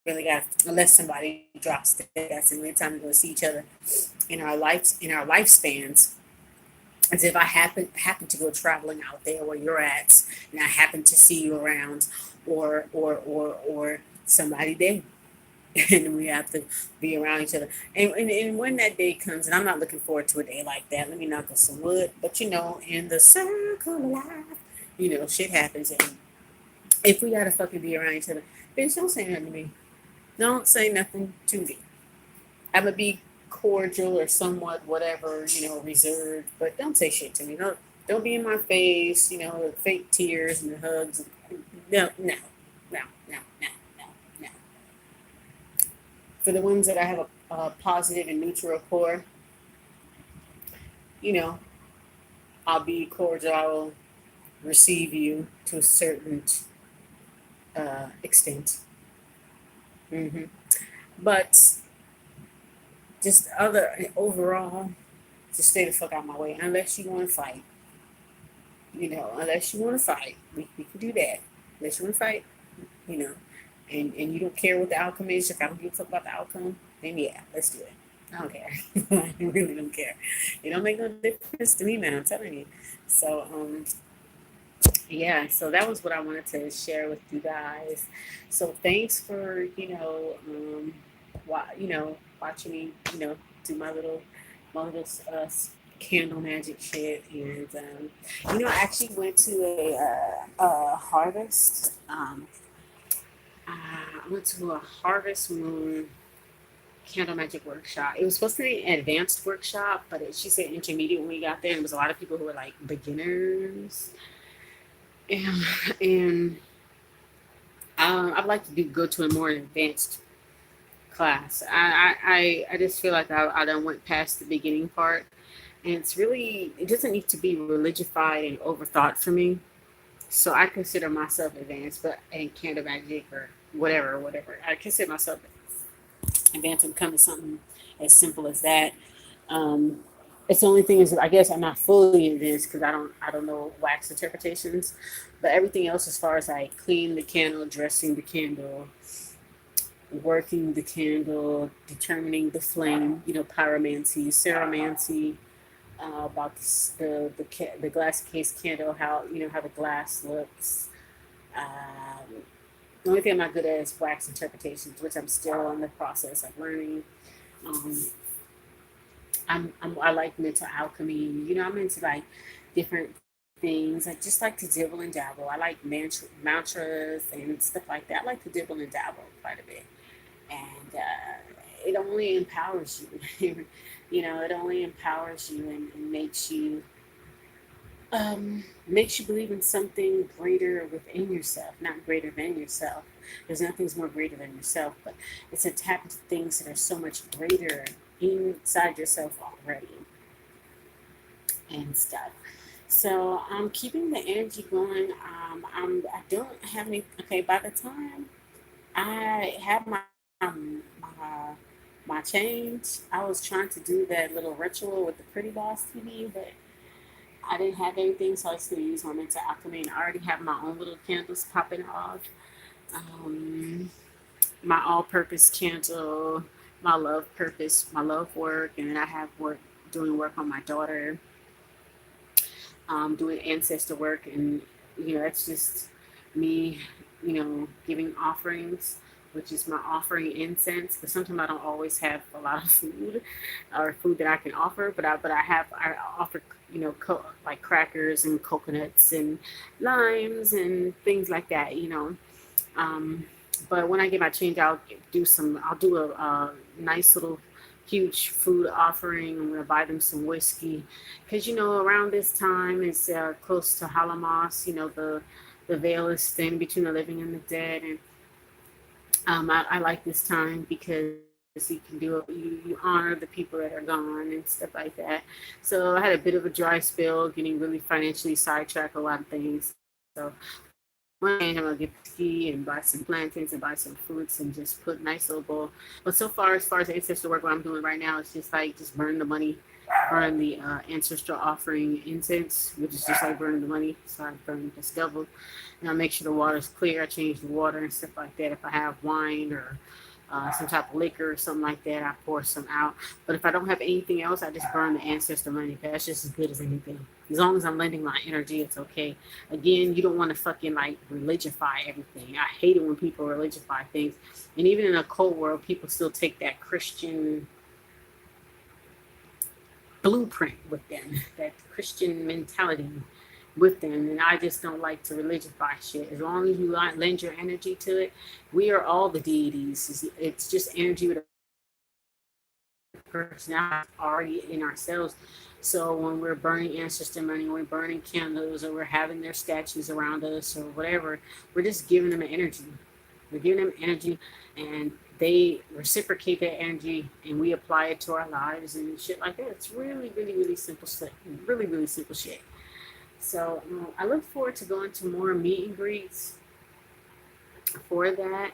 S1: really got, unless somebody drops dead, that's the only time we're going to see each other in our lifespans. as if I happen to go traveling out there where you're at, and I happen to see you around, or somebody there, and we have to be around each other. And when that day comes, and I'm not looking forward to a day like that. Let me knock on some wood. But in the circle of life, shit happens, and if we gotta fucking be around each other, bitch, don't say nothing to me. Don't say nothing to me. I'm gonna be cordial or somewhat whatever, reserved, but don't say shit to me. Don't be in my face, with fake tears and hugs. No, no, no, no, no, no, no. For the ones that I have a positive and neutral core, you know, I'll be cordial. I will receive you to a certain extent. hmm But just other overall, just stay the fuck out of my way unless you want to fight. Unless you want to fight, we can do that. Unless you want to fight, you know, and you don't care what the outcome is. If I don't give a fuck about the outcome, then yeah, let's do it. I don't care. I really don't care. It don't make no difference to me, man. I'm telling you. So, yeah. So that was what I wanted to share with you guys. So thanks for watching me, do my little candle magic shit, and I actually went to a harvest. I went to a harvest moon candle magic workshop. It was supposed to be an advanced workshop, but she said intermediate when we got there. And there was a lot of people who were like beginners, and and I'd like to go to a more advanced class. I just feel like I done went past the beginning part, and it doesn't need to be religified and overthought for me. So I consider myself advanced, but in candle magic or whatever. I consider myself advanced when it comes to something as simple as that. Um, it's the only thing is I guess I'm not fully advanced because I don't know wax interpretations, but everything else as far as like cleaning the candle, dressing the candle, working the candle, determining the flame, pyromancy, ceromancy, about the glass case candle, how the glass looks. Um, the only thing I'm not good at is wax interpretations, which I'm still in the process of learning. Um, I like mental alchemy. I'm into like different things. I just like to dibble and dabble. I like mantras and stuff like that. I like to dibble and dabble quite a bit, and it only empowers you. It only empowers you and makes you believe in something greater within yourself, not greater than yourself. There's nothing's more greater than yourself, but it's a tap into things that are so much greater inside yourself already and stuff. So I'm keeping the energy going. I don't have any. Okay, by the time I have my my change, I was trying to do that little ritual with the Pretty Boss TV, but I didn't have anything, so I still use my mental alchemy, and I already have my own little candles popping off. Um, my all-purpose candle, my love purpose, my love work, and then I have doing work on my daughter, doing ancestor work, and it's just me, giving offerings, which is my offering incense. Because sometimes I don't always have a lot of food, or food that I can offer, I offer like crackers and coconuts and limes and things like that. Um, but when I get my change, I'll do a nice little huge food offering. I'm gonna buy them some whiskey, because around this time it's close to Holocaust. The veil is thin between the living and the dead, and I like this time because you can do it. You honor the people that are gone and stuff like that. So I had a bit of a dry spell, getting really financially sidetracked a lot of things. So one day I'm gonna get ski and buy some plantains and buy some fruits and just put nice little bowl. But so far, as far as ancestral work, what I'm doing right now is just burn the money, burn the ancestral offering incense, which is just like burning the money. So I burn this double, and I make sure the water's clear. I change the water and stuff like that. If I have wine or some type of liquor or something like that. I pour some out. But if I don't have anything else, I just burn the ancestor money. That's just as good as anything. As long as I'm lending my energy, it's okay. Again, you don't want to fucking like religify everything. I hate it when people religify things. And even in a cold world, people still take that Christian blueprint with them, that Christian mentality with them. And I just don't like to religify shit. As long as you lend your energy to it, we are all the deities. It's just energy with a personality already in ourselves. So when we're burning ancestor money, we're burning candles, or we're having their statues around us, or whatever, we're just giving them energy. We're giving them energy, and they reciprocate that energy, and we apply it to our lives and shit like that. It's really, really, really simple stuff. Really, really simple shit. So I look forward to going to more meet and greets for that.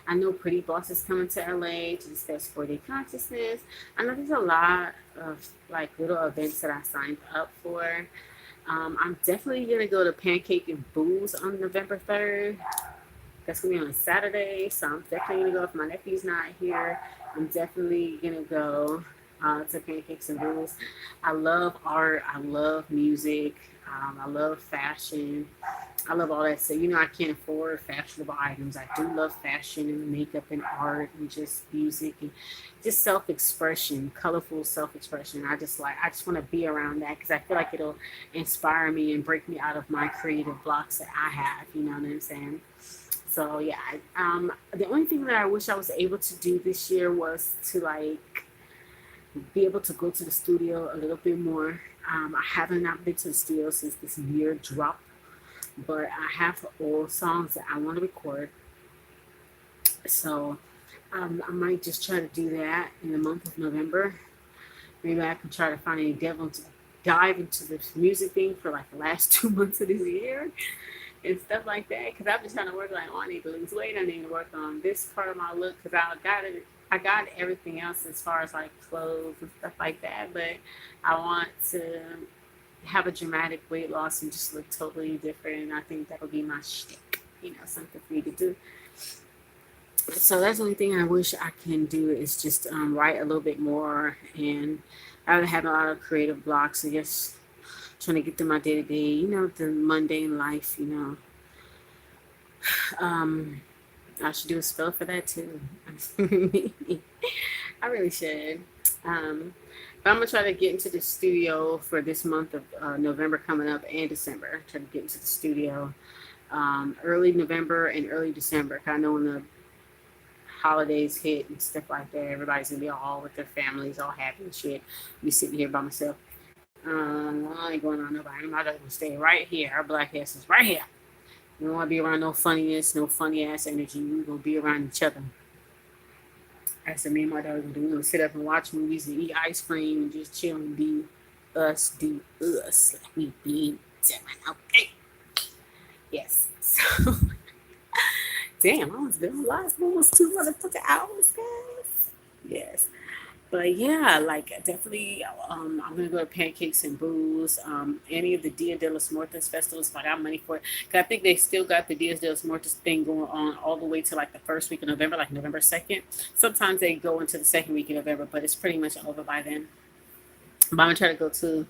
S1: I know Pretty Boss is coming to LA to discuss 4D consciousness. I know there's a lot of like little events that I signed up for. I'm definitely gonna go to Pancake and Booze on November 3rd. That's gonna be on a Saturday, so I'm definitely gonna go. If my nephew's not here, I'm definitely gonna go to Pancakes and Booze. I love art. I love music. I love fashion. I love all that. So, I can't afford fashionable items. I do love fashion and makeup and art and just music and just self-expression, colorful self-expression. I just want to be around that because I feel like it'll inspire me and break me out of my creative blocks that I have. You know what I'm saying? So, yeah. The only thing that I wish I was able to do this year was to be able to go to the studio a little bit more. I haven't not been to the studio since this year dropped, but I have old songs that I want to record. So I might just try to do that in the month of November. Maybe I can try to find any devil to dive into this music thing for like the last 2 months of this year and stuff like that. Because I've been trying to work I need to lose weight. I need to work on this part of my look because I got everything else as far as like clothes and stuff like that, but I want to have a dramatic weight loss and just look totally different. And I think that would be my shtick, something for me to do. So that's the only thing I wish I can do is just write a little bit more. And I have a lot of creative blocks. I guess trying to get through my day to day, the mundane life, I should do a spell for that too. I really should. But I'm gonna try to get into the studio for this month of November coming up and December. Try to get into the studio early November and early December. I know when the holidays hit and stuff like that, everybody's gonna be all with their families, all happy and shit. Me sitting here by myself. I ain't going on nobody. I'm gonna stay right here. Our black ass is right here. We don't want to be around no funniness, no funny ass energy. We're going to be around each other. That's what me and my daughter going to do. We're going to sit up and watch movies and eat ice cream and just chill and be us, do us. Like we be different, okay? Yes. So, damn, I was doing live for almost 2 motherfucking hours, guys. Yes. But yeah, definitely, I'm gonna go to Pancakes and Booze. Any of the Dia de los Muertos festivals, if I got money for it. Cause I think they still got the Dia de los Muertos thing going on all the way to the first week of November, like November 2nd. Sometimes they go into the second week of November, but it's pretty much over by then. But I'm gonna try to go to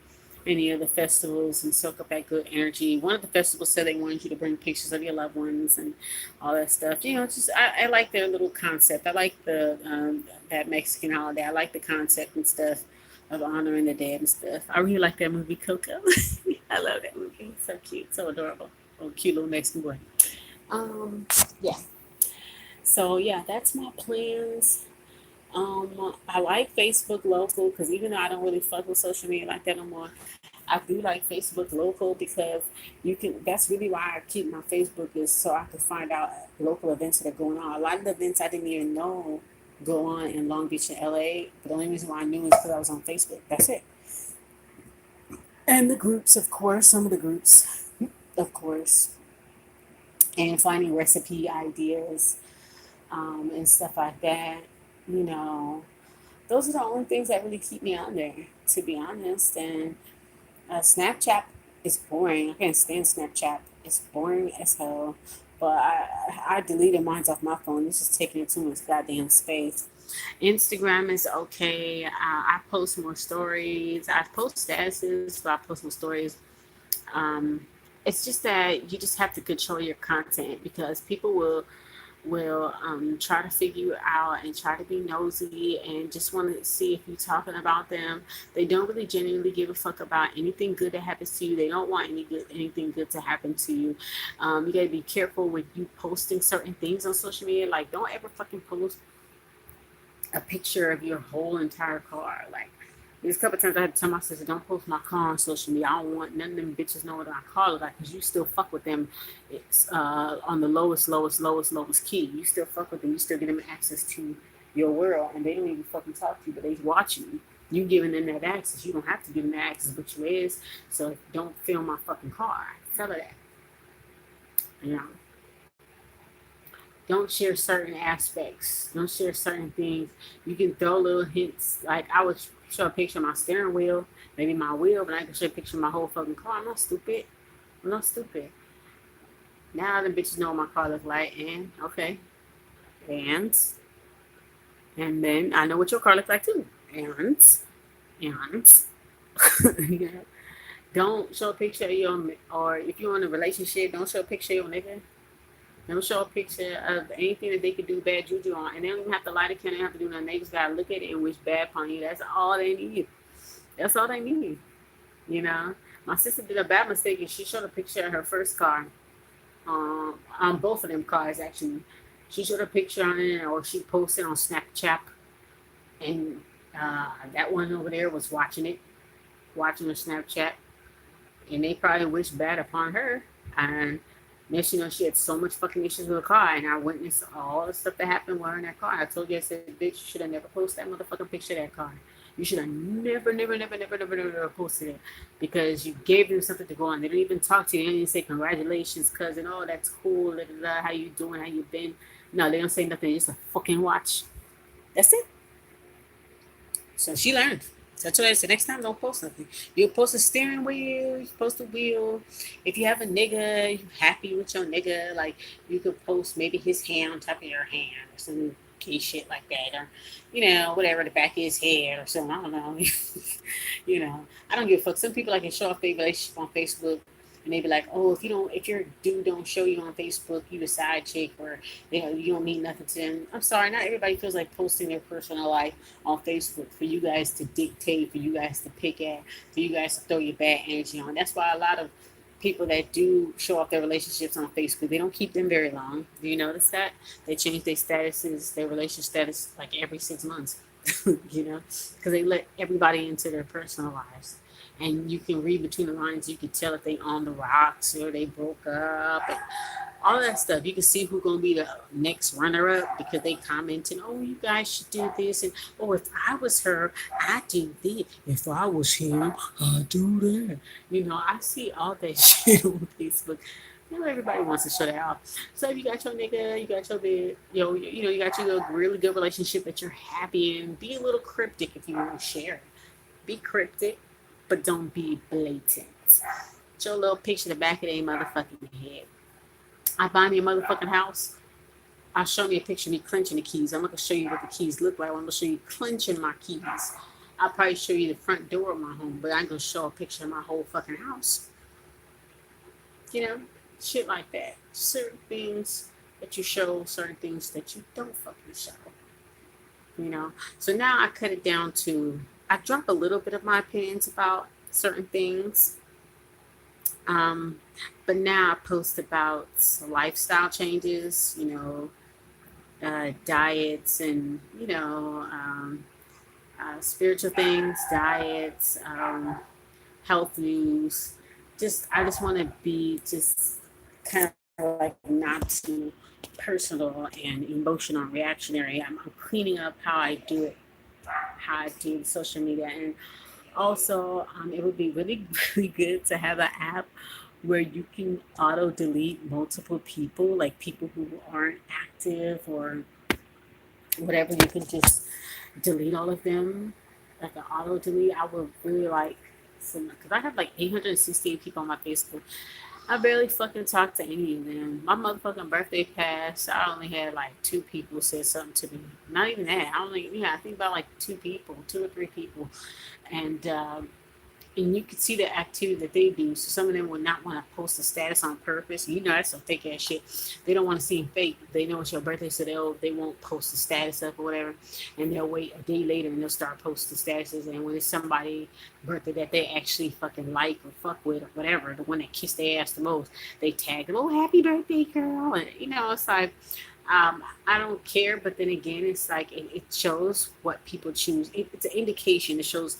S1: any of the festivals and soak up that good energy. One of the festivals said they wanted you to bring pictures of your loved ones and all that stuff. Just I like their little concept. I like the that Mexican holiday. I like the concept and stuff of honoring the dead and stuff. I really like that movie Coco. I love that movie. It's so cute, so adorable. Oh, cute little Mexican boy. Yeah. So yeah, that's my plans. I like Facebook local because even though I don't really fuck with social media like that no more, I do like Facebook local because that's really why I keep my Facebook is so I can find out local events that are going on. A lot of the events I didn't even know go on in Long Beach and LA, but the only reason why I knew is because I was on Facebook. That's it. And the groups, of course, some of the groups, of course, and finding recipe ideas and stuff like that. Those are the only things that really keep me on there, to be honest. And Snapchat is boring. I can't stand Snapchat. It's boring as hell. But I deleted mine off my phone. It's just taking too much goddamn space. Instagram is okay. I post more stories. I post statuses, but I post more stories. Um, it's just that you just have to control your content because people will try to figure you out and try to be nosy and just want to see if you're talking about them. They don't really genuinely give a fuck about anything good that happens to you. They don't want anything good to happen to you. You gotta be careful with you posting certain things on social media. Like, don't ever fucking post a picture of your whole entire car. Like, there's a couple times I had to tell my sister, don't post my car on social media. I don't want none of them bitches know what my car look like, because you still fuck with them. It's on the lowest key. You still fuck with them. You still get them access to your world, and they don't even fucking talk to you, but they watching you. You giving them that access. You don't have to give them that access, but you is. So don't film my fucking car. Tell her that. You know. Don't share certain aspects. Don't share certain things. You can throw little hints. Like, I would show a picture of my steering wheel, maybe my wheel, but I can show a picture of my whole fucking car. I'm not stupid. I'm not stupid. Now the bitches know what my car looks like, and okay, and then I know what your car looks like too. And you know, don't show a picture of your, or if you're in a relationship, don't show a picture of your nigga. Don't show a picture of anything that they could do bad juju on. And they don't even have to light a candle. They don't have to do nothing. They just got to look at it and wish bad upon you. That's all they need. That's all they need. You know? My sister did a bad mistake and she showed a picture of her first car. On both of them cars, actually. She showed a picture on it, or she posted on Snapchat. And that one over there was watching her Snapchat. And they probably wished bad upon her. And next, you know, she had so much fucking issues with the car, and I witnessed all the stuff that happened with her in that car. I told you, I said, bitch, you should have never posted that motherfucking picture of that car. You should have never posted it, because you gave them something to go on. They didn't even talk to you. They didn't even say congratulations, cousin. Oh, that's cool. Blah, blah, blah. How you doing? How you been? No, they don't say nothing. They just a fucking watch. That's it. So she learned. That's what I said. Next time, don't post nothing. You post a steering wheel. You post a wheel. If you have a nigga, you happy with your nigga, like, you could post maybe his hand on top of your hand or some key shit like that, or whatever, the back of his head or something. I don't know. I don't give a fuck. Some people like to show off their relationship on Facebook. And they be like, oh, if your dude don't show you on Facebook, you a side chick, or you don't mean nothing to them. I'm sorry, not everybody feels like posting their personal life on Facebook for you guys to dictate, for you guys to pick at, for you guys to throw your bad energy on. That's why a lot of people that do show off their relationships on Facebook, they don't keep them very long. Do you notice that? They change their statuses, their relationship status, like every 6 months, because they let everybody into their personal lives. And you can read between the lines. You can tell if they on the rocks or they broke up, and all that stuff. You can see who's gonna be the next runner-up because they commented, "Oh, you guys should do this," and "Oh, if I was her, I'd do this. If I was him, I'd do that." I see all that shit on Facebook. Everybody wants to show that off. So if you got your nigga, you got your bed, you got your really good relationship that you're happy in, be a little cryptic if you want to share it. Be cryptic, but don't be blatant. Show a little picture of the back of their motherfucking head. I buy me a motherfucking house. I'll show me a picture of me clenching the keys. I'm not going to show you what the keys look like. I'm going to show you clenching my keys. I'll probably show you the front door of my home, but I ain't going to show a picture of my whole fucking house. Shit like that. Certain things that you show, certain things that you don't fucking show. So now I cut it down to, I drop a little bit of my opinions about certain things. But now I post about lifestyle changes, diets and, spiritual things, diets, health news. I just want to be just kind of like not too personal and emotional and reactionary. I'm cleaning up how I do social media. And also, it would be really, really good to have an app where you can auto delete multiple people, like people who aren't active or whatever. You can just delete all of them, like an auto delete. I would really like some, because I have like 868 people on my Facebook. I barely fucking talked to any of them. My motherfucking birthday passed. I only had like two people say something to me. Not even that. I only, yeah, I think about like two people, two or three people. And you could see the activity that they do. So some of them would not want to post a status on purpose. You know, that's some fake ass shit. They don't want to seem fake. They know it's your birthday, so they won't post the status up or whatever, and they'll wait a day later and they'll start posting statuses. And when it's somebody birthday that they actually fucking like or fuck with or whatever, the one that kissed their ass the most, they tag them, "Oh, happy birthday, girl!" And you know, it's like. I don't care, but then again, it's like it shows what people choose. It's an indication. It shows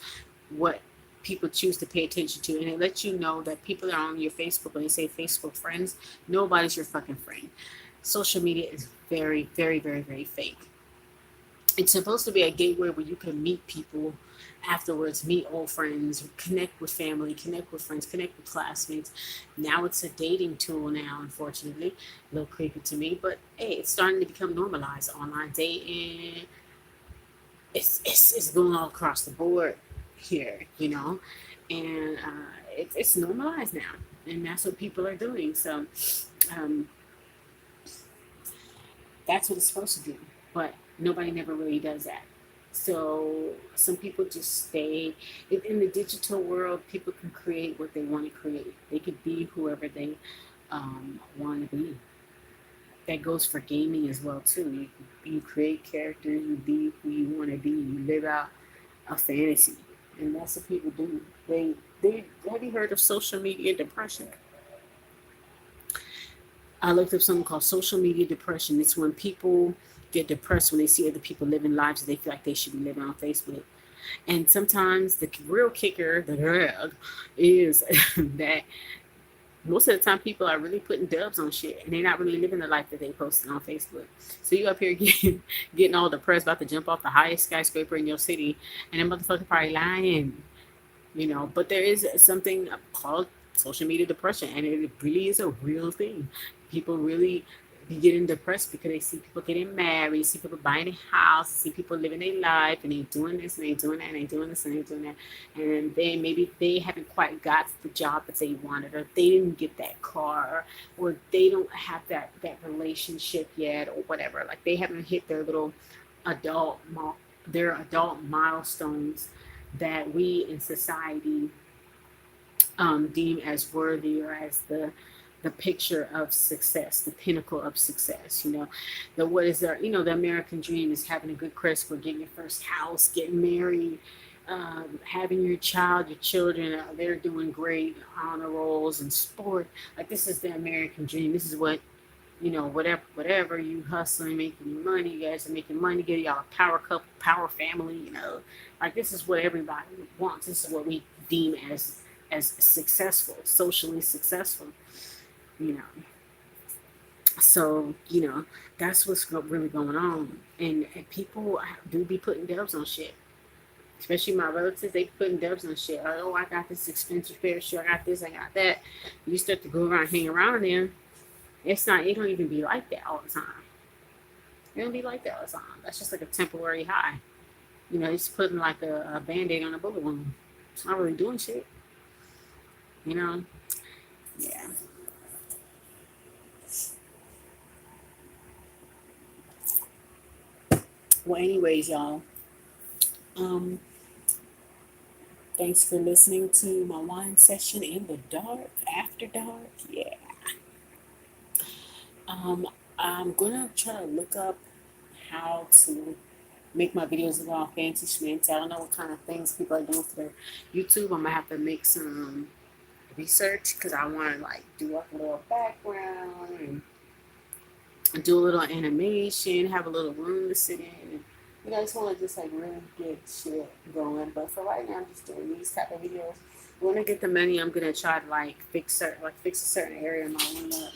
S1: what people choose to pay attention to, and it lets you know that people are on your Facebook. When they say Facebook friends, nobody's your fucking friend. Social media is very, very, very, very fake. It's supposed to be a gateway where you can meet people afterwards, meet old friends, connect with family, connect with friends, connect with classmates. Now it's a dating tool now, unfortunately. A little creepy to me, but hey, it's starting to become normalized. Online dating, it's going all across the board here, you know, and it's normalized now, and that's what people are doing. So um, that's what it's supposed to do, but nobody never really does that. So some people just stay in the digital world. People can create what they want to create. They could be whoever they want to be. That goes for gaming as well too. You create characters. You be who you want to be. You live out a fantasy, and that's what people do. They have you heard of social media depression? I looked up something called social media depression. It's when people get depressed when they see other people living lives that they feel like they should be living on Facebook. And sometimes the real kicker, the drug, is that most of the time people are really putting dubs on shit and they're not really living the life that they posted on Facebook. So you up here getting all depressed about to jump off the highest skyscraper in your city, and that motherfucker probably lying, you know. But there is something called social media depression, and it really is a real thing. People really be getting depressed because they see people getting married, see people buying a house, see people living their life, and they doing this and they doing that and they doing this and they doing that, and they maybe they haven't quite got the job that they wanted, or they didn't get that car, or they don't have that relationship yet, or whatever. Like they haven't hit their little adult their adult milestones that we in society deem as worthy, or as the picture of success, the pinnacle of success. You know, the what is there? You know, the American dream is having a good credit score, getting your first house, getting married, having your child, your children. They're doing great, honor rolls and sport. Like this is the American dream. This is what, you know, whatever you hustling, making money. You guys are making money. Get y'all a power couple, power family. You know, like this is what everybody wants. This is what we deem as successful, socially successful. You know, so you know that's what's really going on, and people do be putting dubs on shit. Especially my relatives, they putting dubs on shit. Like, oh, I got this expensive pair of shoes. I got this. I got that. You start to go around, hang around them. It's not. It don't even be like that all the time. It don't be like that all the time. That's just like a temporary high. You know, it's putting like a band-aid on a bullet wound. It's not really doing shit. You know. Yeah. Well, anyways, y'all. Um, Thanks for listening to my wine session in the dark, after dark. Yeah. Um, I'm gonna try to look up how to make my videos look all fancy schmancy. I don't know what kind of things people are doing for their YouTube. I'm gonna have to make some research because I want to like do like a little background and do a little animation, have a little room to sit in. You know, I just want to just like really get shit going. But for right now, I'm just doing these type of videos. When I get the money, I'm gonna try to fix a certain area in my room up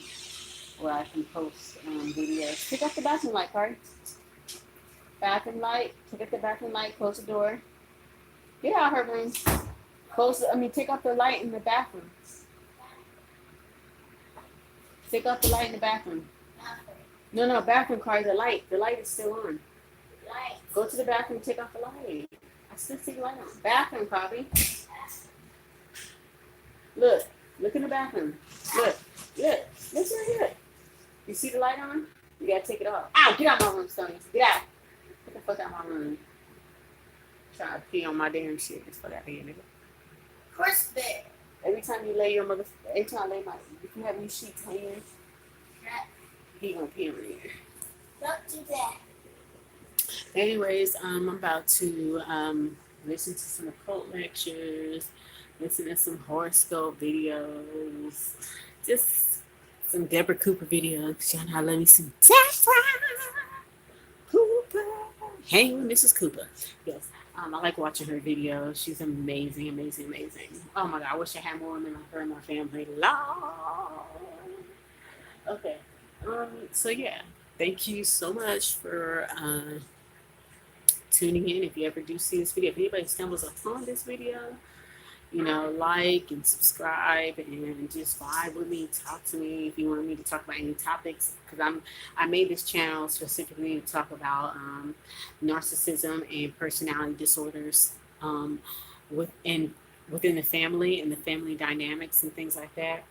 S1: where I can post videos. Pick up the bathroom light, Cardi. Bathroom light. Pick up the bathroom light. Close the door. Get out her room. Take up the light in the bathroom. Take up the light in the bathroom. No, bathroom, Cardi. The light. The light is still on. Go to the bathroom. Take off the light. I still see the light on. Bathroom, Cardi. Look. Look in the bathroom. Look. Look. Look right here. You see the light on? You gotta take it off. Ow! Get out of my room, Stoney. Get out. Get the fuck out of my room. Trying to pee on my damn shit. Just fuck out of here, nigga. Chris there. Every time you lay your mother, every time I lay my, if you have any sheets hanging, he gonna pee on you. Don't do that. Anyways, I'm about to listen to some occult lectures, listen to some horoscope videos, just some Deborah Cooper videos. Y'all know I love me some Deborah Cooper. Hang with Mrs. Cooper. Yes. I like watching her videos. She's amazing, amazing, amazing. Oh my God, I wish I had more women like her in my family. Lord. Okay. So yeah, thank you so much for tuning in. If you ever do see this video, if anybody stumbles upon this video, like and subscribe and just vibe with me, talk to me if you want me to talk about any topics, because I made this channel specifically to talk about narcissism and personality disorders within the family and the family dynamics and things like that,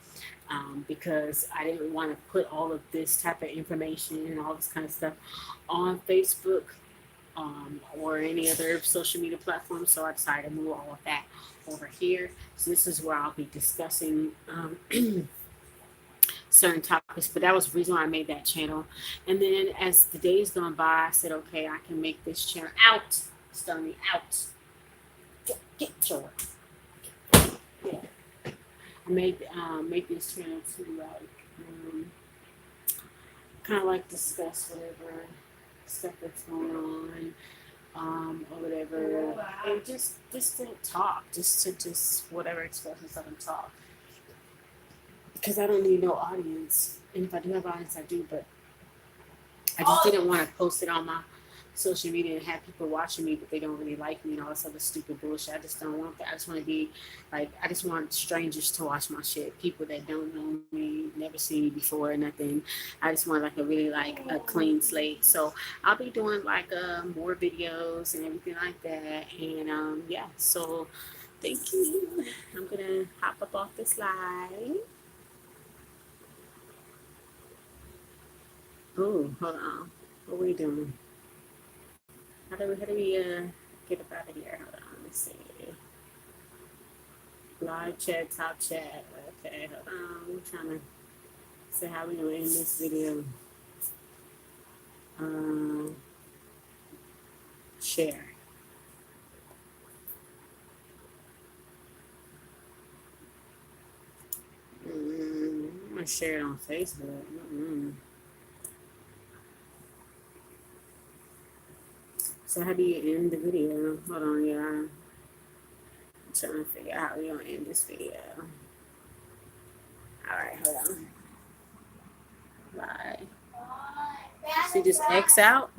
S1: because I didn't want to put all of this type of information and all this kind of stuff on Facebook or any other social media platform. So I decided to move all of that over here. So this is where I'll be discussing certain topics, but that was the reason why I made that channel. And then as the days gone by, I said, okay, I can make this channel out. Stoney, out. Get your yeah. I made make this channel to like kind of like discuss whatever stuff that's going on, or whatever, and just to talk, just whatever, express yourself and talk, because I don't need no audience, and if I do have an audience, I do, but I just didn't want to post it on my social media and have people watching me, but they don't really like me and all this other stupid bullshit. I just don't want that. I just want to be like, I just want strangers to watch my shit, people that don't know me, never seen me before or nothing. I just want like a really like a clean slate. So I'll be doing like more videos and everything like that. And yeah, so thank you. I'm gonna hop up off this live. Oh, hold on. What are we doing? How do we get up out of here? Hold on, let me see. Live chat, top chat. Okay, hold on. We're trying to see how we gonna end this video. Share. I'm gonna share it on Facebook. So how do you end the video? Hold on, y'all. I'm trying to figure out how we gonna end this video. Alright, hold on. Bye. See this X out?